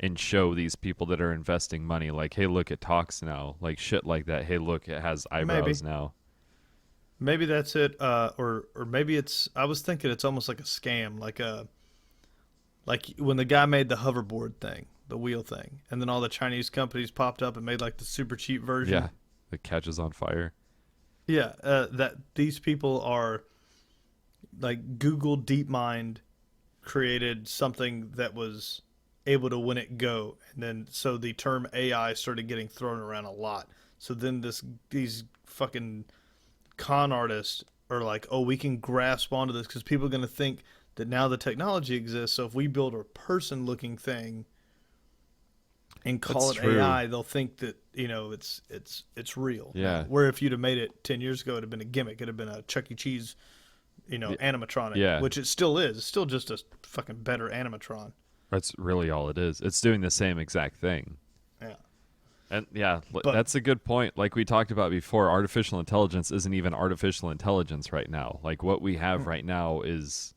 and show these people that are investing money, like, hey, look, it talks now, like shit like that. Hey, look, it has eyebrows now. Maybe that's it, or maybe it's. I was thinking it's almost like a scam, like when the guy made the hoverboard thing, the wheel thing, and then all the Chinese companies popped up and made like the super cheap version. Yeah, it catches on fire. Yeah, that these people are like Google DeepMind created something that was able to win it go, and then so the term AI started getting thrown around a lot. So then these fucking con artists are like, oh, we can grasp onto this because people are going to think that now the technology exists. So if we build a person-looking thing and call That's it true. AI, they'll think that it's real. Yeah. Where if you'd have made it 10 years ago, it'd have been a gimmick. It'd have been a Chuck E. Cheese, animatronic. Yeah. Which it still is. It's still just a fucking better animatron. That's really all it is. It's doing the same exact thing. Yeah. And yeah, But that's a good point. Like we talked about before, artificial intelligence isn't even artificial intelligence right now. Like what we have right now is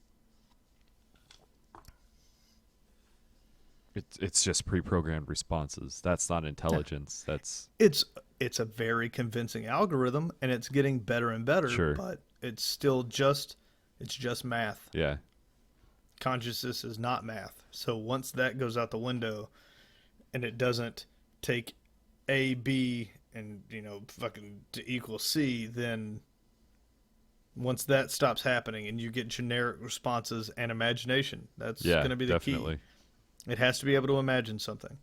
it's just pre-programmed responses. That's not intelligence. That's it's a very convincing algorithm, and it's getting better and better. sure. But it's just math. Yeah. Consciousness is not math. So once that goes out the window, and it doesn't take A, B, and fucking to equal C, then once that stops happening and you get generic responses and imagination, that's Yeah, going to be the definitely. key. It has to be able to imagine something.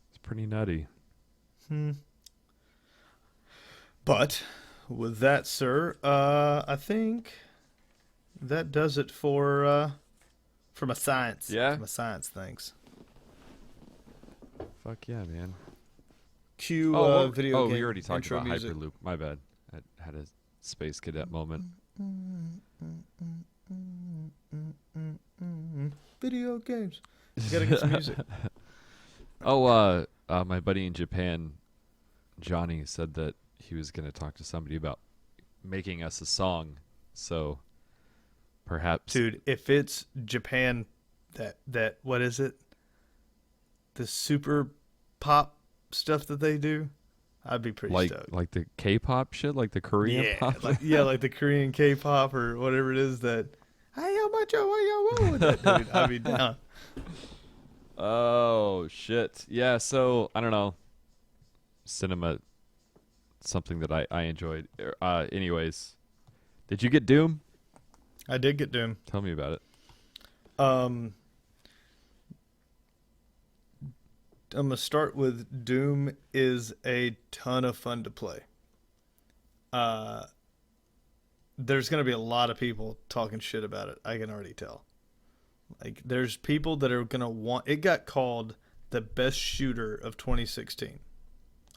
It's pretty nutty. But with that, sir, I think that does it for my science. Yeah? For my science things. Fuck yeah, man. Cue Oh, video game we already talked intro about music. Hyperloop. My bad. I had a space cadet moment. Video games. You gotta get some music. Oh, my buddy in Japan, Johnny, said that he was going to talk to somebody about making us a song. So perhaps Dude, if it's Japan, that what is it? The super pop stuff that they do, I'd be pretty stoked. like the K-pop shit, like the Korean Yeah, pop. like the Korean K-pop or whatever it is that. I'd be down. Oh shit. Yeah, so I don't know. Cinema, something that I enjoyed. Anyways, did you get Doom? I did get Doom. Tell me about it. I'm gonna start with Doom is a ton of fun to play. There's gonna be a lot of people talking shit about it. I can already tell. Like, there's people that are gonna want. It got called the best shooter of 2016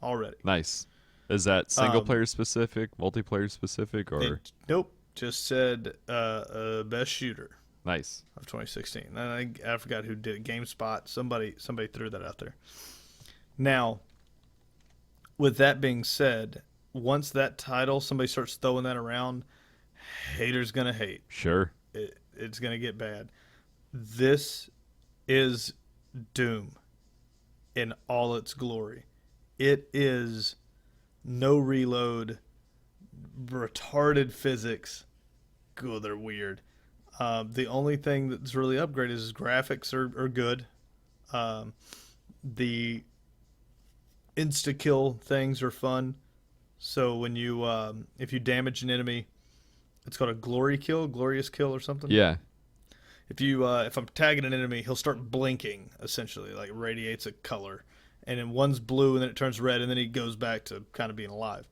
already. Nice. Is that single player specific, multiplayer specific, or Nope, just said best shooter nice? of 2016. And I forgot who did it. GameSpot. Somebody threw that out there. Now, with that being said, once that title, somebody starts throwing that around, haters gonna hate. Sure. It's gonna get bad. This is Doom in all its glory. It is no reload, retarded physics. Good, they're weird. The only thing that's really upgraded is graphics are good. The insta kill things are fun. So when you if you damage an enemy, it's called a glorious kill or something. Yeah. If I'm tagging an enemy, he'll start blinking, essentially, like radiates a color, and then one's blue and then it turns red and then he goes back to kind of being alive.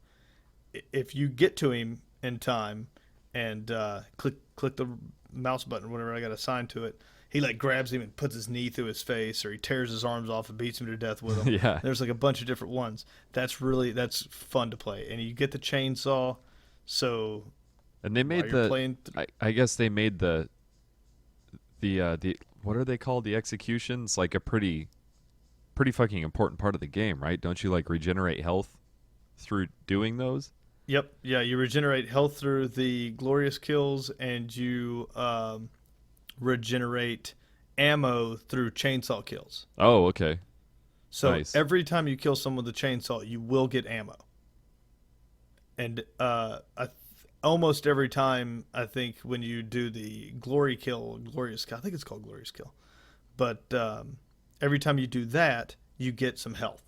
If you get to him in time and click the mouse button or whatever I got assigned to it, he like grabs him and puts his knee through his face, or he tears his arms off and beats him to death with them. Yeah. There's like a bunch of different ones. That's fun to play, and you get the chainsaw. So And they made while you're the playing I guess they made the what are they called? The executions, like a pretty fucking important part of the game, right? Don't you like regenerate health through doing those? Yep. Yeah, you regenerate health through the glorious kills, and you regenerate ammo through chainsaw kills. Oh, okay. So Nice. every time you kill someone with a chainsaw, you will get ammo. And almost every time, I think, when you do the glorious kill, I think it's called glorious kill. But every time you do that, you get some health.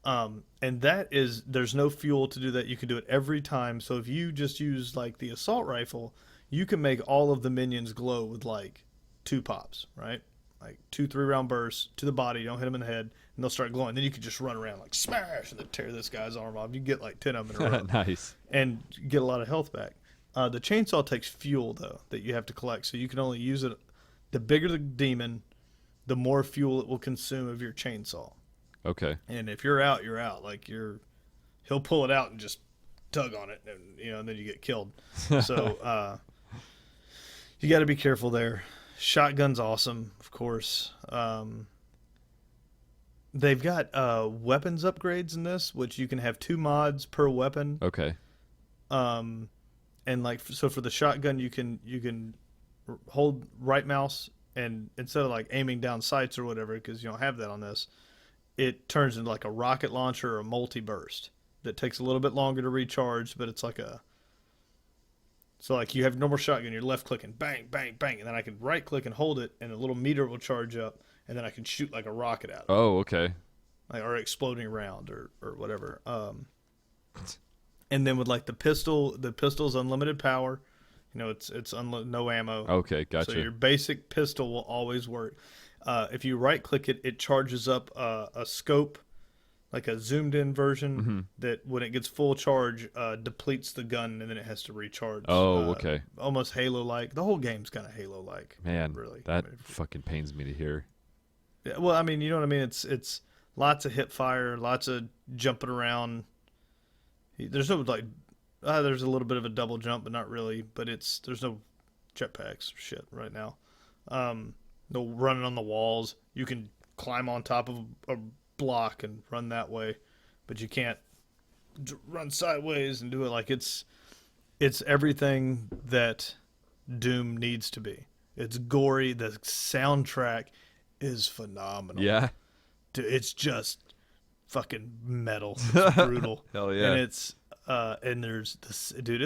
And there's no fuel to do that. You can do it every time. So if you just use like the assault rifle, you can make all of the minions glow with like 2 pops, right? Like 2-3 round bursts to the body. Don't hit them in the head, and they'll start glowing. Then you can just run around like smash and then tear this guy's arm off. You get like 10 of them in a row Nice. and get a lot of health back. The chainsaw takes fuel though that you have to collect, so you can only use it. The bigger the demon, the more fuel it will consume of your chainsaw. Okay. And if you're out, you're out. Like he'll pull it out and just tug on it, and and then you get killed. So you got to be careful there. Shotgun's awesome, of course. They've got weapons upgrades in this, which you can have 2 mods per weapon. Okay. Um, and like so for the shotgun, you can hold right mouse and instead of like aiming down sights or whatever, because you don't have that on this, it turns into like a rocket launcher or a multi burst that takes a little bit longer to recharge, but it's like a so like you have normal shotgun, you're left clicking, bang, bang, bang, and then I can right click and hold it, and a little meter will charge up, and then I can shoot like a rocket out of it, Oh, okay. like, or exploding round or whatever. And then with like the pistol's unlimited power. You know, it's no ammo. Okay, gotcha. So your basic pistol will always work. If you right click it, it charges up a scope, like a zoomed in version that when it gets full charge, depletes the gun and then it has to recharge. Oh, okay. Almost Halo like. The whole game's kind of Halo like. Man, really. that fucking pains me to hear. Yeah, well, I mean, you know what I mean. It's lots of hip fire, lots of jumping around. There's no like. There's a little bit of a double jump, but not really. But there's no jetpacks or shit right now. No running on the walls. You can climb on top of a block and run that way, but you can't run sideways and do it like it's everything that Doom needs to be. It's gory. The soundtrack is phenomenal. Yeah. Dude, it's just fucking metal. It's brutal. Hell yeah. And it's and there's this dude.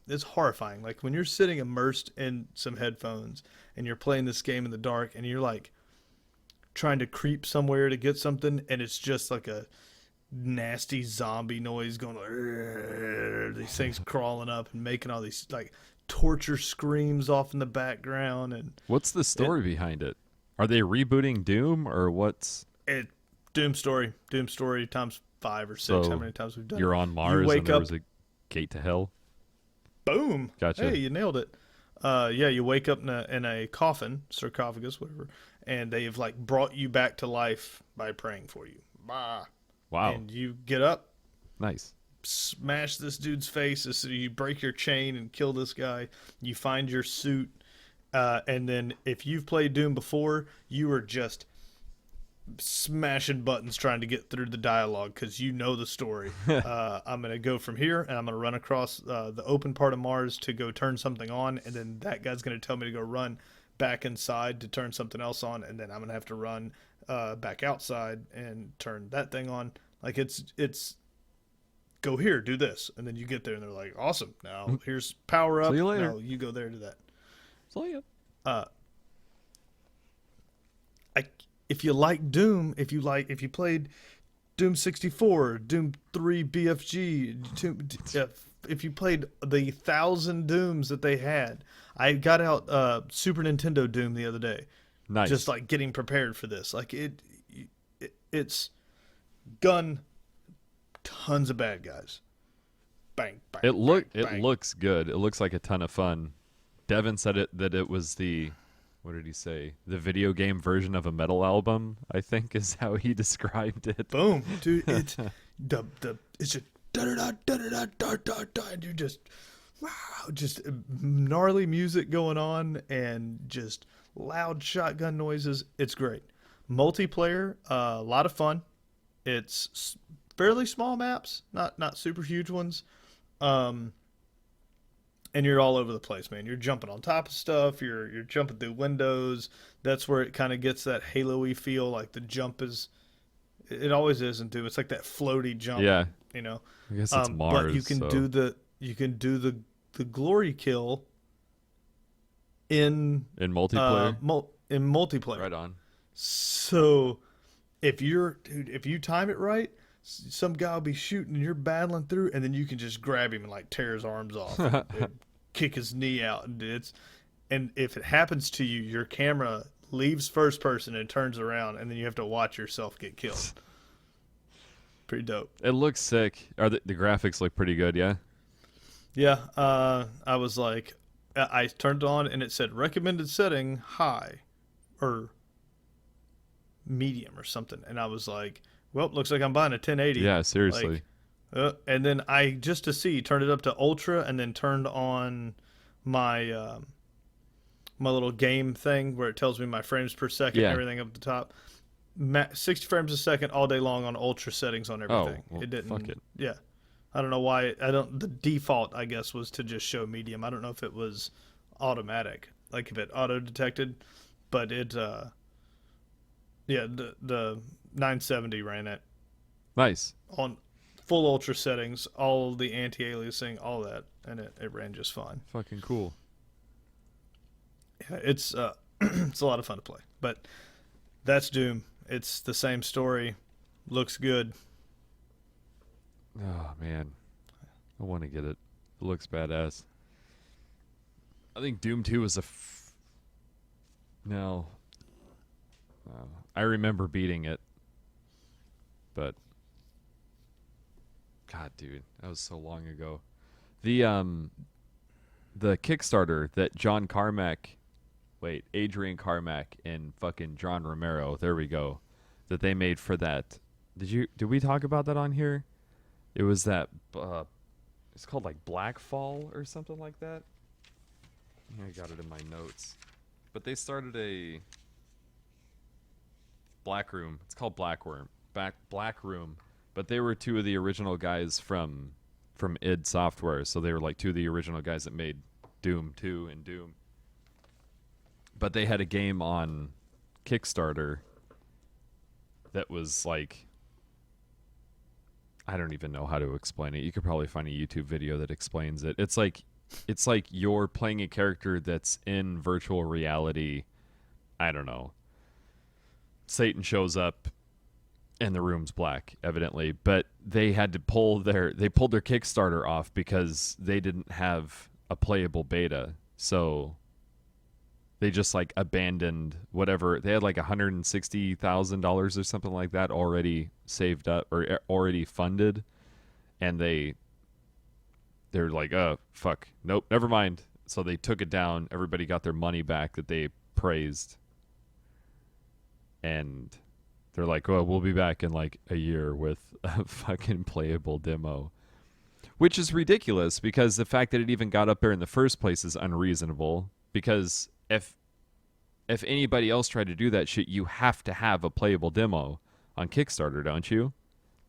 It's horrifying. Like when you're sitting immersed in some headphones and you're playing this game in the dark and you're like trying to creep somewhere to get something and it's just like a nasty zombie noise going like, these things crawling up and making all these like torture screams off in the background. And what's the story behind it? Are they rebooting Doom or what's it? Doom story times 5 or 6. So how many times we've done you're it. on Mars wake and there up- was a gate to hell? Boom. Gotcha. Hey, you nailed it. Yeah, you wake up in a coffin, sarcophagus, whatever, and they've like brought you back to life by praying for you. Bah. Wow. And you get up, Nice. smash this dude's face, so you break your chain and kill this guy. You find your suit, and then if you've played Doom before, you are just smashing buttons trying to get through the dialogue because you know the story. I'm going to go from here and I'm going to run across the open part of Mars to go turn something on, and then that guy's going to tell me to go run back inside to turn something else on, and then I'm going to have to run back outside and turn that thing on. Like it's go here, do this, and then you get there and they're like, awesome, now here's power up. See you later. No, you go there to that. So yeah. If you like Doom, if you played Doom 64, Doom 3 BFG, if you played the 1,000 Dooms that they had, I got out Super Nintendo Doom the other day, Nice. just like getting prepared for this. Like it's gun, tons of bad guys, bang bang. It bang. looks good. It looks like a ton of fun. Devin said that it was the, what did he say? The video game version of a metal album, I think is how he described it. Boom, dude! It's it's just da da da da da da da da, and you just wow, just gnarly music going on and just loud shotgun noises. It's great. Multiplayer, a lot of fun. It's fairly small maps, not super huge ones. And you're all over the place, man. You're jumping on top of stuff. You're jumping through windows. That's where it kind of gets that Halo-y feel. Like the jump is, it always is in Doom. It's like that floaty jump. Yeah. You know. I guess it's Mars. But you can so. do the glory kill in multiplayer. in multiplayer. Right on. So if you time it right, some guy will be shooting and you're battling through, and then you can just grab him and like tear his arms off and kick his knee out. And if it happens to you, your camera leaves first person and turns around, and then you have to watch yourself get killed. Pretty dope. It looks sick. Are the graphics look pretty good? Yeah. Yeah. I was like, I turned it on and it said recommended setting high or medium or something, and I was like, well, looks like I'm buying a 1080. Yeah, seriously. And then I, just to see, turned it up to ultra and then turned on my my little game thing where it tells me my frames per second, Yeah. everything up the top. 60 frames a second all day long on ultra settings on everything. well, It didn't. fuck it. Yeah, I don't know why. I don't. The default, I guess, was to just show medium. I don't know if it was automatic, like if it auto detected, but it. Yeah, the 970 ran it Nice. on full ultra settings, all the anti-aliasing, all that, and it ran just fine. Fucking cool. Yeah, it's it's a lot of fun to play. But that's Doom. It's the same story. Looks good. Oh man, I want to get it. It looks badass. I think Doom 2 was no. I remember beating it, but God, dude, that was so long ago. The Kickstarter that Adrian Carmack and fucking John Romero, there we go, that they made for that. Did we talk about that on here? It was that it's called like Black Fall or something like that. I got it in my notes. But they started a Black Room. It's called Black Room. But they were two of the original guys from id Software, so they were like two of the original guys that made Doom 2 and Doom. But they had a game on Kickstarter that was like, I don't even know how to explain it. You could probably find a YouTube video that explains it. It's like you're playing a character that's in virtual reality. I don't know. Satan shows up and the room's black, evidently, but they had to pulled their Kickstarter off because they didn't have a playable beta. So they just like abandoned whatever. They had like $160,000 or something like that already saved up or already funded, and they're like, oh fuck, nope, never mind. So they took it down. Everybody got their money back that they praised, and they're like, oh, we'll be back in like a year with a fucking playable demo. Which is ridiculous because the fact that it even got up there in the first place is unreasonable. Because if anybody else tried to do that shit, you have to have a playable demo on Kickstarter, don't you?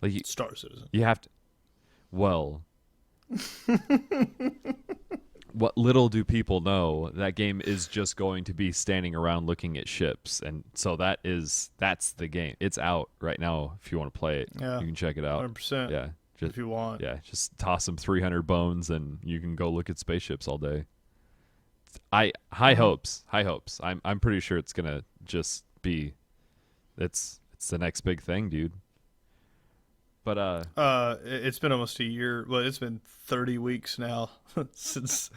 Like Star Citizen. You have to. Well, what little do people know, that game is just going to be standing around looking at ships, and so that's the game. It's out right now. If you want to play it, Yeah, you can check it out. 100%. Yeah, just, If you want. yeah, just toss them 300 bones, and you can go look at spaceships all day. High hopes. I'm pretty sure it's gonna just be, it's the next big thing, dude. But It's been almost a year. Well, it's been 30 weeks now since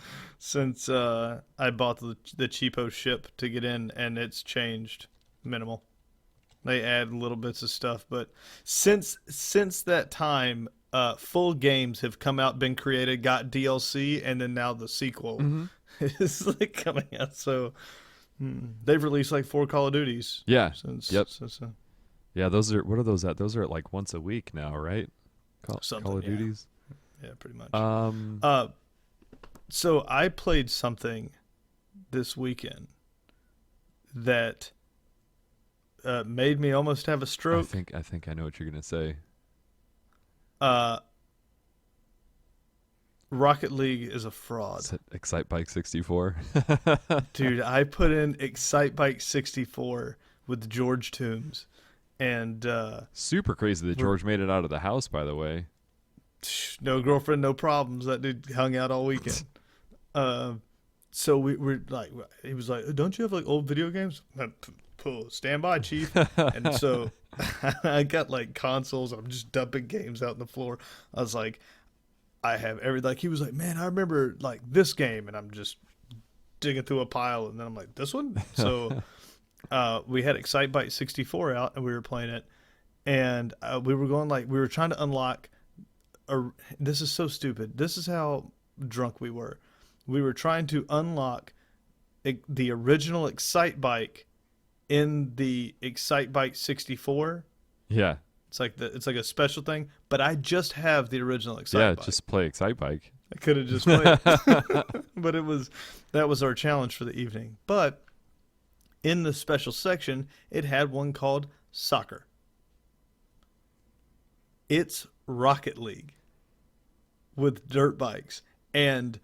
I bought the cheapo ship to get in, and it's changed minimal. They add little bits of stuff, but since that time, full games have come out, been created, got DLC, and then now the sequel is like coming out. So they've released like 4 Call of Duties. yeah, Since yeah, those are, what are those at? Those are at like once a week now, right? Call of yeah. Duties. Yeah, pretty much. So I played something this weekend that made me almost have a stroke. I think I know what you're gonna say. Rocket League is a fraud. Is it Excite Bike 64? Dude, I put in Excite Bike 64 with George Toombs, and Super crazy that George made it out of the house, by the way. no girlfriend, no problems. That dude hung out all weekend. So we're like, he was like, don't you have like old video games? Stand by, chief. And so I got like consoles. I'm just dumping games out on the floor. I was like, I have every, like, he was like, man, I remember like this game, and I'm just digging through a pile, and then I'm like, this one. So we had Excite Bike 64 out, and we were playing it, and we were going like, we were trying to unlock this is so stupid. This is how drunk we were. We were trying to unlock the original Excite Bike in the Excite Bike 64. Yeah. It's like a special thing, but I just have the original Excite Bike. Yeah, just play Excite Bike. I could have just played it. But that was our challenge for the evening. But in the special section, it had one called soccer. It's Rocket League with dirt bikes. And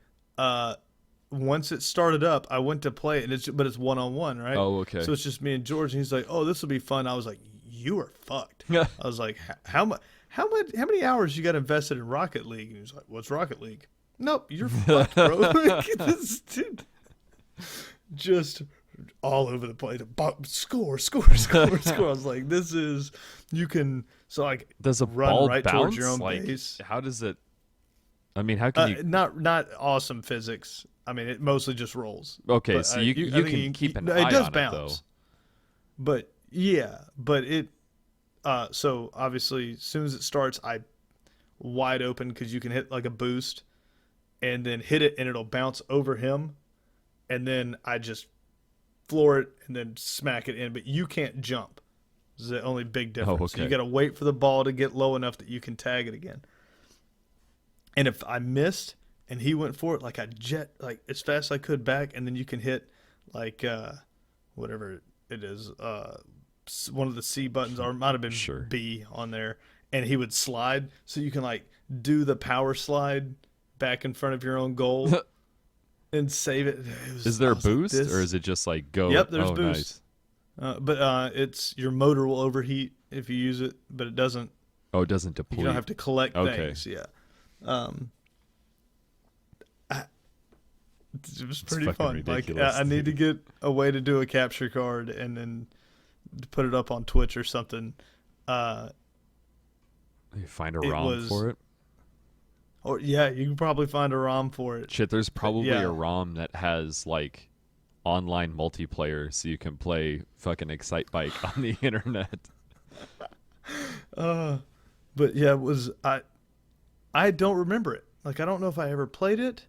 once it started up, I went to play it, and but it's 1-on-1, right? Oh, okay. So it's just me and George, and he's like, "Oh, this will be fun." I was like, "You are fucked." I was like, "How much? How many hours you got invested in Rocket League?" And he's like, "What's Rocket League?" Nope, you're fucked, bro. Like, this dude just all over the place. Score, score, score, score. I was like, "This is you can." So like, Does a run ball right bounce? towards your own Like, base. how does it? I mean, how can you? Not awesome physics. I mean, it mostly just rolls. Okay, But, so I you think can keep an it eye does on bounce. it though. But yeah, but it. So obviously, as soon as it starts, I wide open because you can hit like a boost, and then hit it, and it'll bounce over him, and then I just floor it and then smack it in. But you can't jump. This is the only big difference. Oh, So you okay. got to wait for the ball to get low enough that you can tag it again. And if I missed and he went for it, like I jet like as fast as I could back, and then you can hit like whatever it is, one of the C buttons, or it might have been Sure. B on there, and he would slide, so you can like do the power slide back in front of your own goal and save it. Is there I a was like, boost, this- or is it just like go? Yep, there's oh, boost. Nice. But it's your motor will overheat if you use it, but it doesn't. Oh, it doesn't deplete. You don't have to collect Okay. things. Yeah. It was pretty fucking fun. Like ridiculous, I need to dude. get a way to do a capture card and then put it up on Twitch or something. You find a It ROM was- for it. Or yeah, you can probably find a ROM for it. Shit, there's probably yeah. a ROM that has like online multiplayer, so you can play fucking Excite Bike on the internet. But yeah, it was I don't remember it. Like I don't know if I ever played it.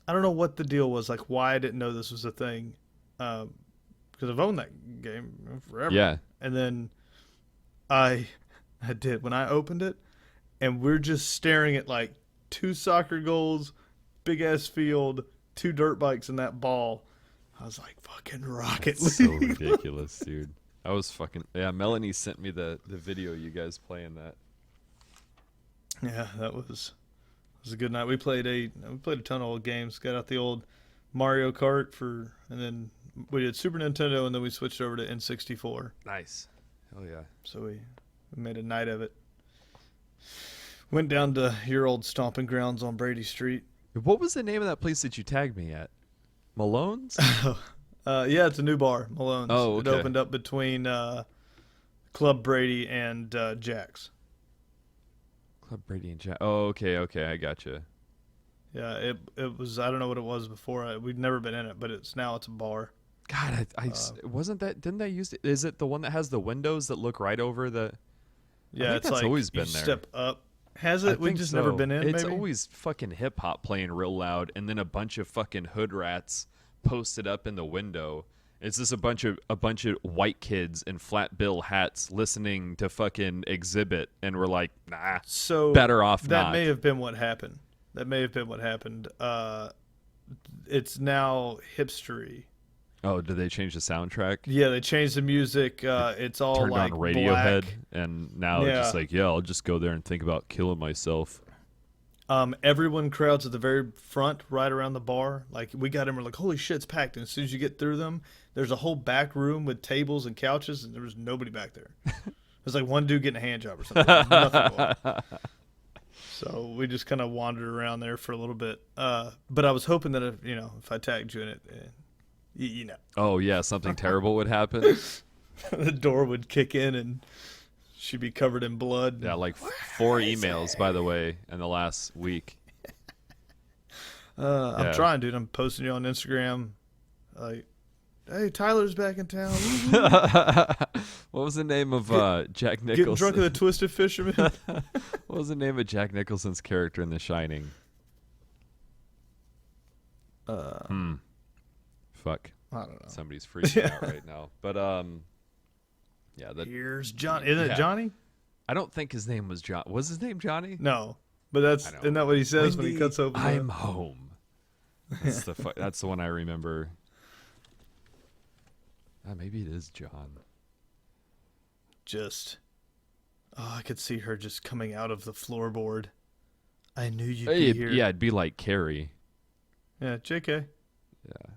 I don't know what the deal was. Like why I didn't know this was a thing. Because I've owned that game forever. Yeah. And then I did when I opened it, and we're just staring at like 2 soccer goals, big ass field, 2 dirt bikes, and that ball. I was like, fucking Rocket League. So ridiculous, dude. I was fucking Melanie sent me the video of you guys playing that. Yeah, that was a good night. We played a ton of old games. Got out the old Mario Kart and then we did Super Nintendo, and then we switched over to N64. Nice. Hell yeah. So we made a night of it. Went down to your old stomping grounds on Brady Street. What was the name of that place that you tagged me at? Malone's? Yeah, it's a new bar, Malone's. Oh, It okay. opened up between Club Brady and Jack's. Club Brady and Jack. Oh, okay, I gotcha. Yeah, it was. I don't know what it was before. We'd never been in it, but it's a bar. God, wasn't that? Didn't they use it? Is it the one that has the windows that look right over the? Yeah, think it's that's like always you been there. step up. Has I it? We've think just never so. been in. It's maybe? always fucking hip hop playing real loud, and then a bunch of fucking hood rats posted up in the window. It's just a bunch of white kids in flat bill hats listening to fucking Exhibit, and we're like, nah, So better off that not. may have been what happened. It's now hipstery. Oh, did they change the soundtrack? Yeah, they changed the music. It's all Turned like on Radiohead, black. and now it's just Yeah. like, yeah, I'll just go there and think about killing myself. Everyone crowds at the very front, right around the bar. Like we got in, we're like, holy shit, it's packed. And as soon as you get through them, there's a whole back room with tables and couches, and there was nobody back there. There's like one dude getting a hand job or something. There's nothing going on. So we just kind of wandered around there for a little bit. But I was hoping that if I tagged you in it, you know, Oh yeah, something terrible would happen. the door would kick in and she'd be covered in blood. Yeah, like 4 emails, by the way, in the last week. I'm Yeah. trying, dude. I'm posting you on Instagram. Like, hey, Tyler's back in town. What was the name of Jack Getting drunk Nicholson? with a twisted fisherman. What was the name of Jack Nicholson's character in The Shining? Fuck. I don't know. Somebody's freaking out right now. But yeah, Here's John. Isn't Yeah. it Johnny? I don't think his name was John. Was his name Johnny? No, but I know. isn't that what he says when he Wendy, cuts open? I'm home. That's that's the one I remember. Maybe it is John. just, oh, I could see her just coming out of the floorboard. I knew you'd be It, here. yeah, it'd be like Carrie. Yeah, JK. Yeah.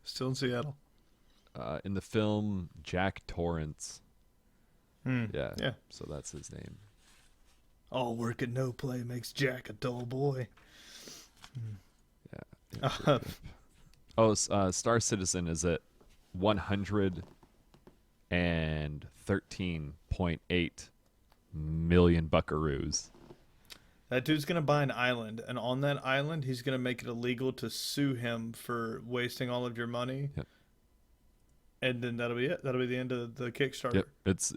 Still in Seattle. In the film, Jack Torrance. Yeah. Yeah. So that's his name. All work and no play makes Jack a dull boy. Yeah. Star Citizen is at 113.8 million buckaroos. That dude's gonna buy an island, and on that island, he's gonna make it illegal to sue him for wasting all of your money. Yep. And then that'll be it. That'll be the end of the Kickstarter. Yep.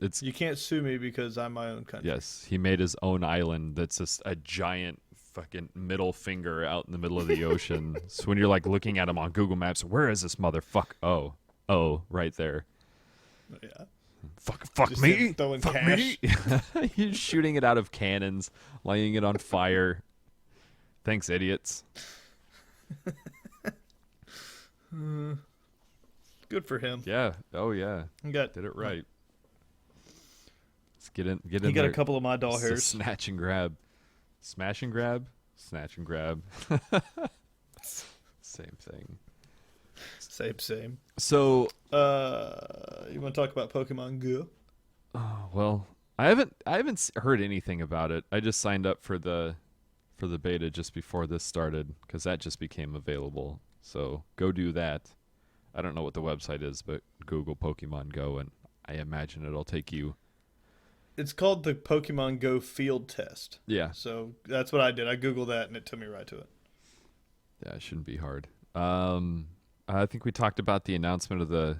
It's You can't sue me because I'm my own country. yes. He made his own island that's just a giant fucking middle finger out in the middle of the ocean. So when you're like looking at him on Google Maps, where is this motherfucker? Oh, right there. Yeah. Fuck Just me, him throwing fuck cash. me. He's shooting it out of cannons, lighting it on fire. Thanks, idiots. Good for him. Yeah. Oh yeah. He got Did it right. Let's get in. Get He in got there. a couple of my doll It's a hairs. snatch and grab. Smash and grab. Snatch and grab. Same thing. Same. So, You want to talk about Pokemon Go? well, I haven't heard anything about it. I just signed up for the beta just before this started because that just became available. So go do that. I don't know what the website is, but Google Pokemon Go, and I imagine it'll take you. It's called the Pokemon Go Field Test. Yeah, So that's what I did. I Googled that and it took me right to it. yeah, it shouldn't be hard. I think we talked about the announcement of the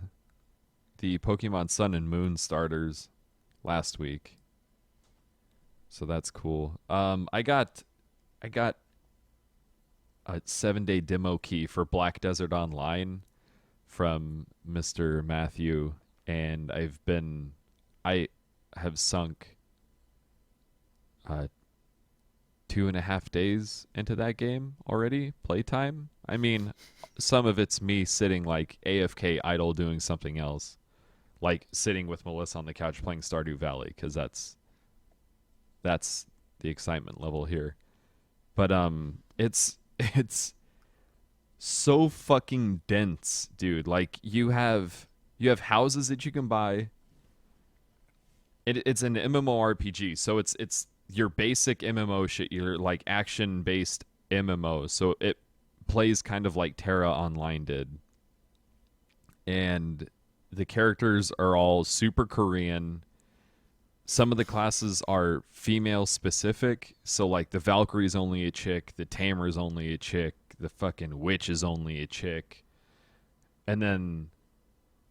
Pokemon Sun and Moon starters last week, so that's cool. I got a 7-day demo key for Black Desert Online from Mr. Matthew, and I have sunk 2.5 days into that game already, playtime. I mean, some of it's me sitting like AFK idle doing something else, like sitting with Melissa on the couch playing Stardew Valley, because that's the excitement level here. But it's so fucking dense, dude. Like you have houses that you can buy. It's an MMORPG, so it's your basic MMO shit, your like action based MMO. So it plays kind of like Terra Online did. And the characters are all super Korean. Some of the classes are female specific. So like the Valkyrie's only a chick, the Tamer's only a chick, the fucking witch is only a chick. And then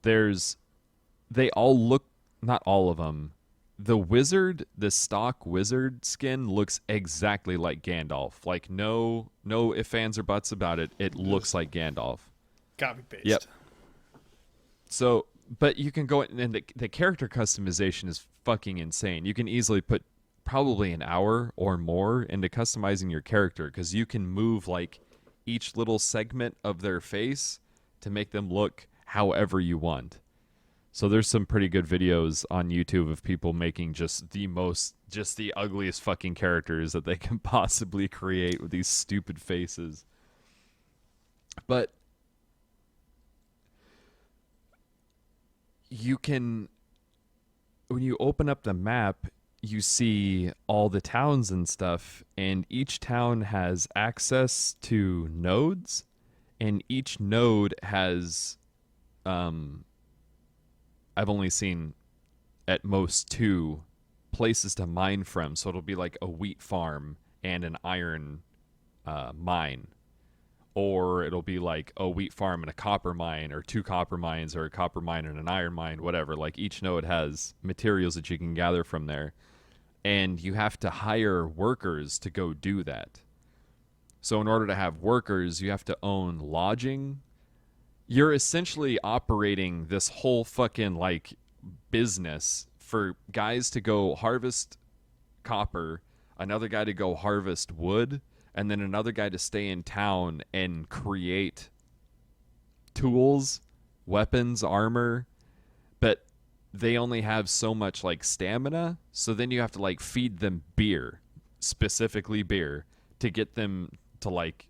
they all look, not all of them. The wizard, the stock wizard skin looks exactly like Gandalf. Like no ifs, ands, or buts about it. It looks like Gandalf. Copy paste. Yep. So, but you can go in, and the character customization is fucking insane. You can easily put probably an hour or more into customizing your character because you can move like each little segment of their face to make them look however you want. So there's some pretty good videos on YouTube of people making just the ugliest fucking characters that they can possibly create with these stupid faces. But you can, when you open up the map, you see all the towns and stuff, and each town has access to nodes, and each node has I've only seen at most 2 places to mine from. So it'll be like a wheat farm and an iron mine. Or it'll be like a wheat farm and a copper mine, or 2 copper mines, or a copper mine and an iron mine, whatever. Like each node has materials that you can gather from there. And you have to hire workers to go do that. So in order to have workers, you have to own lodging. You're essentially operating this whole fucking like business for guys to go harvest copper, another guy to go harvest wood, and then another guy to stay in town and create tools, weapons, armor. But they only have so much like stamina, so then you have to like feed them beer, specifically beer, to get them to like,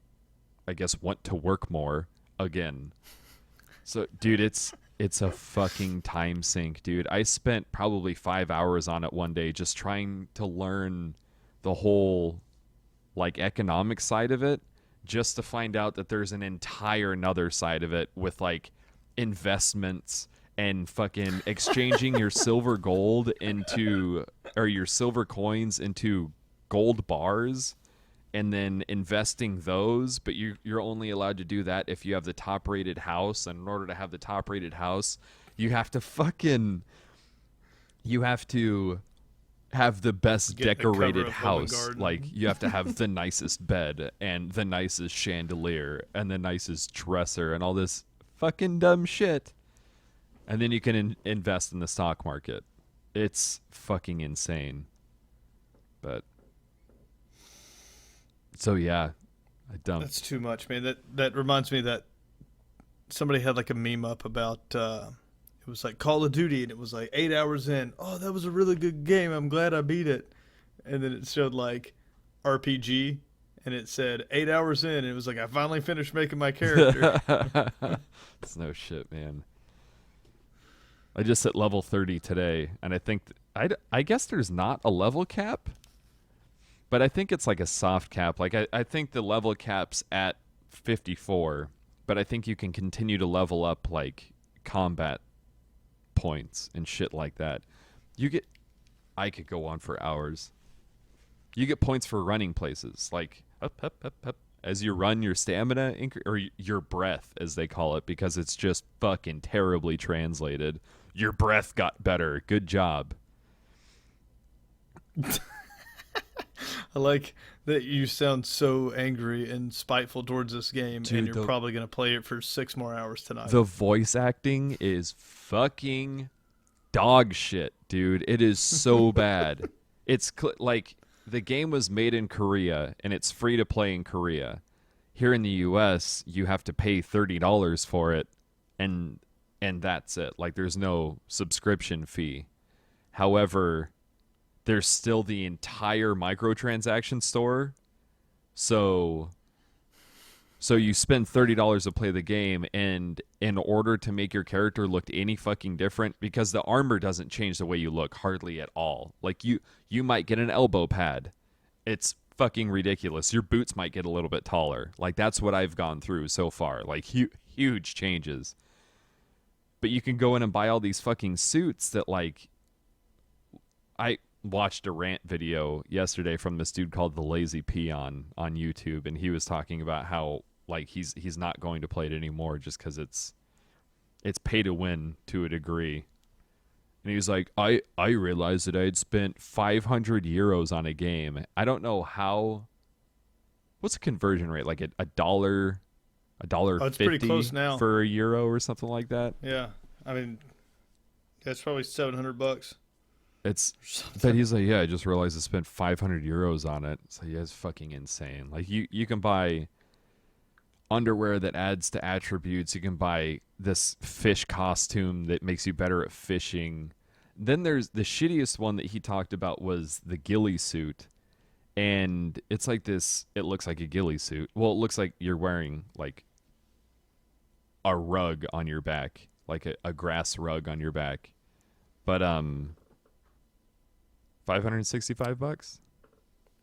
I guess, want to work more again. So dude, it's a fucking time sink, dude. I spent probably 5 hours on it one day just trying to learn the whole like economic side of it, just to find out that there's an entire another side of it with like investments and fucking exchanging your silver gold into, or your silver coins into gold bars, and then investing those. But you're only allowed to do that if you have the top rated house, and in order to have the top rated house, you have to have the best Get the cover decorated of Home and house. Garden. Like, you have to have the nicest bed and the nicest chandelier and the nicest dresser and all this fucking dumb shit. And then you can invest in the stock market. It's fucking insane. But so yeah, I dumped. That's too much, man. That reminds me that somebody had like a meme up about it was like Call of Duty, and it was like 8 hours in. Oh, that was a really good game. I'm glad I beat it. And then it showed like RPG, and it said 8 hours in. And it was like, I finally finished making my character. It's no shit, man. I just hit level 30 today, and I think I guess there's not a level cap, but I think it's like a soft cap. Like, I think the level cap's at 54, but I think you can continue to level up like combat points and shit like that. I could go on for hours. You get points for running places, like up, up, up, up. As you run, your stamina or your breath, as they call it, because it's just fucking terribly translated. Your breath got better. Good job. I like that you sound so angry and spiteful towards this game, Dude, and you're probably going to play it for 6 more hours tonight. The voice acting is fucking dog shit, dude. It is so bad. It's like the game was made in Korea, and it's free to play in Korea. Here in the US, you have to pay $30 for it, and that's it. Like, there's no subscription fee. However, there's still the entire microtransaction store. So you spend $30 to play the game, and in order to make your character look any fucking different, because the armor doesn't change the way you look hardly at all. Like, you might get an elbow pad. It's fucking ridiculous. Your boots might get a little bit taller. Like, that's what I've gone through so far. Like, huge changes. But you can go in and buy all these fucking suits that, like, I watched a rant video yesterday from this dude called The Lazy Peon on YouTube, and he was talking about how, like, he's not going to play it anymore just because it's pay to win to a degree. And he was like, I realized that I had spent 500 euros on a game. I don't know how. What's the conversion rate? Like a dollar, it's pretty close now for a euro or something like that. Yeah, I mean, that's probably $700. But he's like, yeah, I just realized I spent 500 euros on it. So yeah, it's fucking insane. Like, you can buy underwear that adds to attributes. You can buy this fish costume that makes you better at fishing. Then there's the shittiest one that he talked about was the ghillie suit. And it's like this, it looks like a ghillie suit. Well, it looks like you're wearing like a rug on your back, like a grass rug on your back. But $565.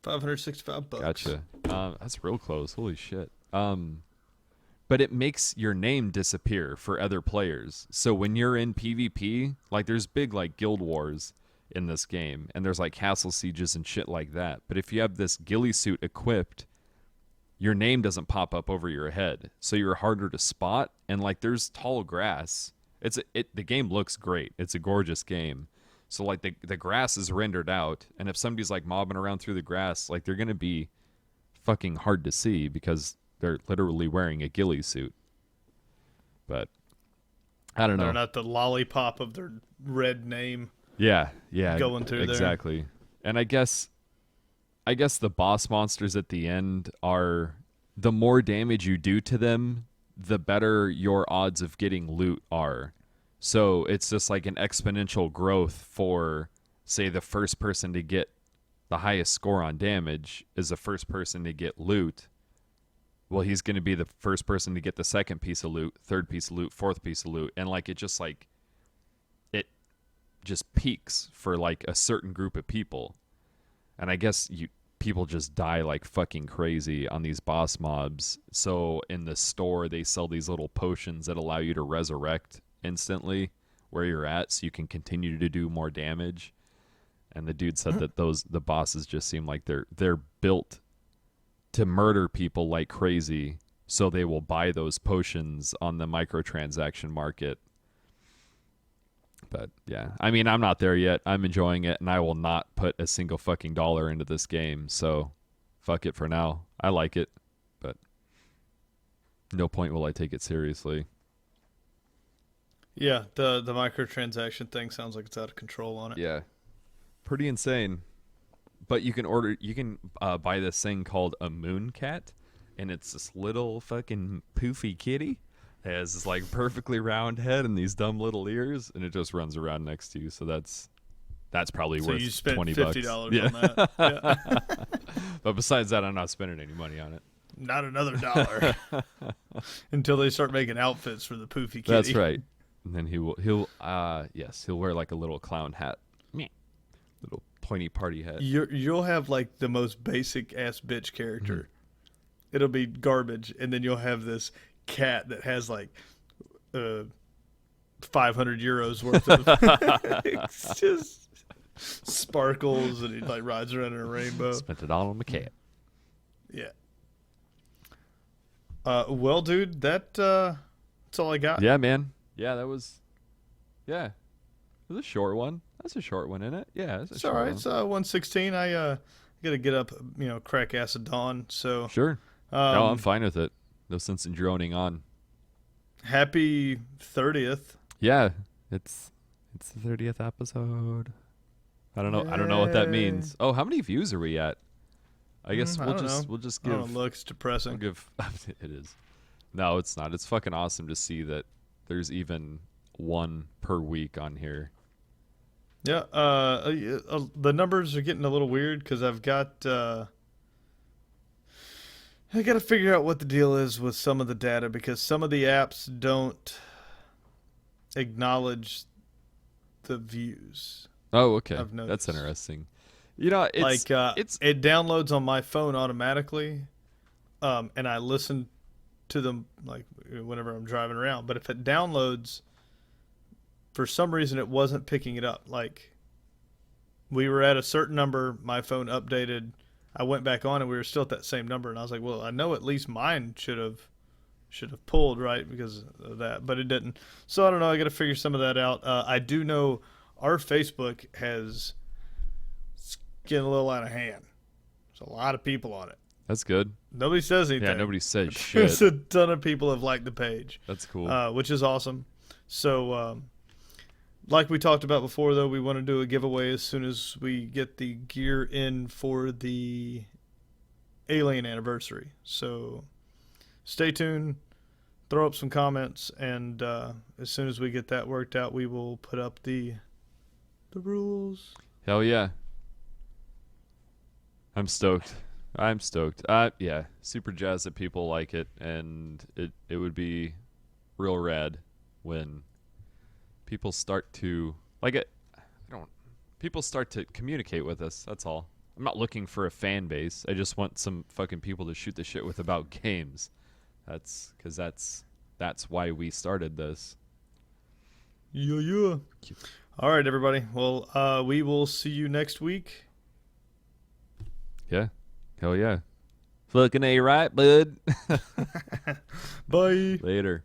$565. Gotcha. That's real close. Holy shit. But it makes your name disappear for other players. So when you're in PvP, like, there's big like guild wars in this game, and there's like castle sieges and shit like that. But if you have this ghillie suit equipped, your name doesn't pop up over your head, so you're harder to spot. And like, there's tall grass. The game looks great. It's a gorgeous game. So like the grass is rendered out, and if somebody's like mobbing around through the grass, like, they're gonna be fucking hard to see because they're literally wearing a ghillie suit. But I don't know. They're not the lollipop of their red name. Yeah, going through there. exactly. And I guess the boss monsters at the end are, the more damage you do to them, the better your odds of getting loot are. So it's just like an exponential growth for, say, the first person to get the highest score on damage is the first person to get loot. Well, he's going to be the first person to get the second piece of loot, third piece of loot, fourth piece of loot. And like it just peaks for like a certain group of people. And I guess people just die like fucking crazy on these boss mobs. So in the store, they sell these little potions that allow you to resurrect instantly where you're at, so you can continue to do more damage. And the dude said that the bosses just seem like they're built to murder people like crazy, so they will buy those potions on the microtransaction market. But yeah, I mean, I'm not there yet. I'm enjoying it, and I will not put a single fucking dollar into this game. So, fuck it for now. I like it, but no point will I take it seriously. Yeah, the microtransaction thing sounds like it's out of control on it. Yeah, pretty insane. But you can buy this thing called a moon cat, and it's this little fucking poofy kitty. It has this like perfectly round head and these dumb little ears, and it just runs around next to you. So that's probably So worth you spent $20. $50 on that. Yeah. But besides that, I'm not spending any money on it. Not another dollar until they start making outfits for the poofy kitty. That's right. And then he'll wear like a little clown hat, little pointy party hat. You'll have like the most basic ass bitch character. It'll be garbage, and then you'll have this cat that has like 500 euros worth of it's just sparkles, and he like rides around in a rainbow. Spent it all on the cat. Yeah. Well, dude, that's all I got. Yeah, man. Yeah, that was. Yeah, it was a short one. That's a short one, isn't it? Yeah, It's all right. It's 1:16. I got to get up, crack acid dawn. So sure. No, I'm fine with it. No sense in droning on. Happy 30th. Yeah, it's the 30th episode. I don't know what that means. Oh, how many views are we at? I guess we'll just give. I don't know, looks depressing. We'll give. It is. No, it's not. It's fucking awesome to see that there's even one per week on here. Yeah. The numbers are getting a little weird because I've got. I got to figure out what the deal is with some of the data, because some of the apps don't acknowledge the views. Oh, okay. I've noticed. That's interesting. It's it downloads on my phone automatically, and I listen to them like whenever I'm driving around. But if it downloads, for some reason it wasn't picking it up. Like, we were at a certain number, my phone updated. I went back on and we were still at that same number, and I was like, well, I know at least mine should have pulled, right, because of that, but it didn't. So I don't know. I got to figure some of that out. I do know our Facebook has getting a little out of hand. There's a lot of people on it. That's good. Nobody says anything. Yeah, nobody says shit. There's a ton of people have liked the page. That's cool. Which is awesome. So, like we talked about before, though, we want to do a giveaway as soon as we get the gear in for the Alien anniversary. So stay tuned, throw up some comments, and as soon as we get that worked out, we will put up the rules. Hell yeah. I'm stoked. Yeah, super jazzed that people like it, and it would be real rad when people start to people start to communicate with us. That's all. I'm not looking for a fan base. I just want some fucking people to shoot the shit with about games. That's why we started this. Yeah. All right, everybody. Well, we will see you next week. Yeah. Hell yeah. Fucking A, right, bud? Bye. Later.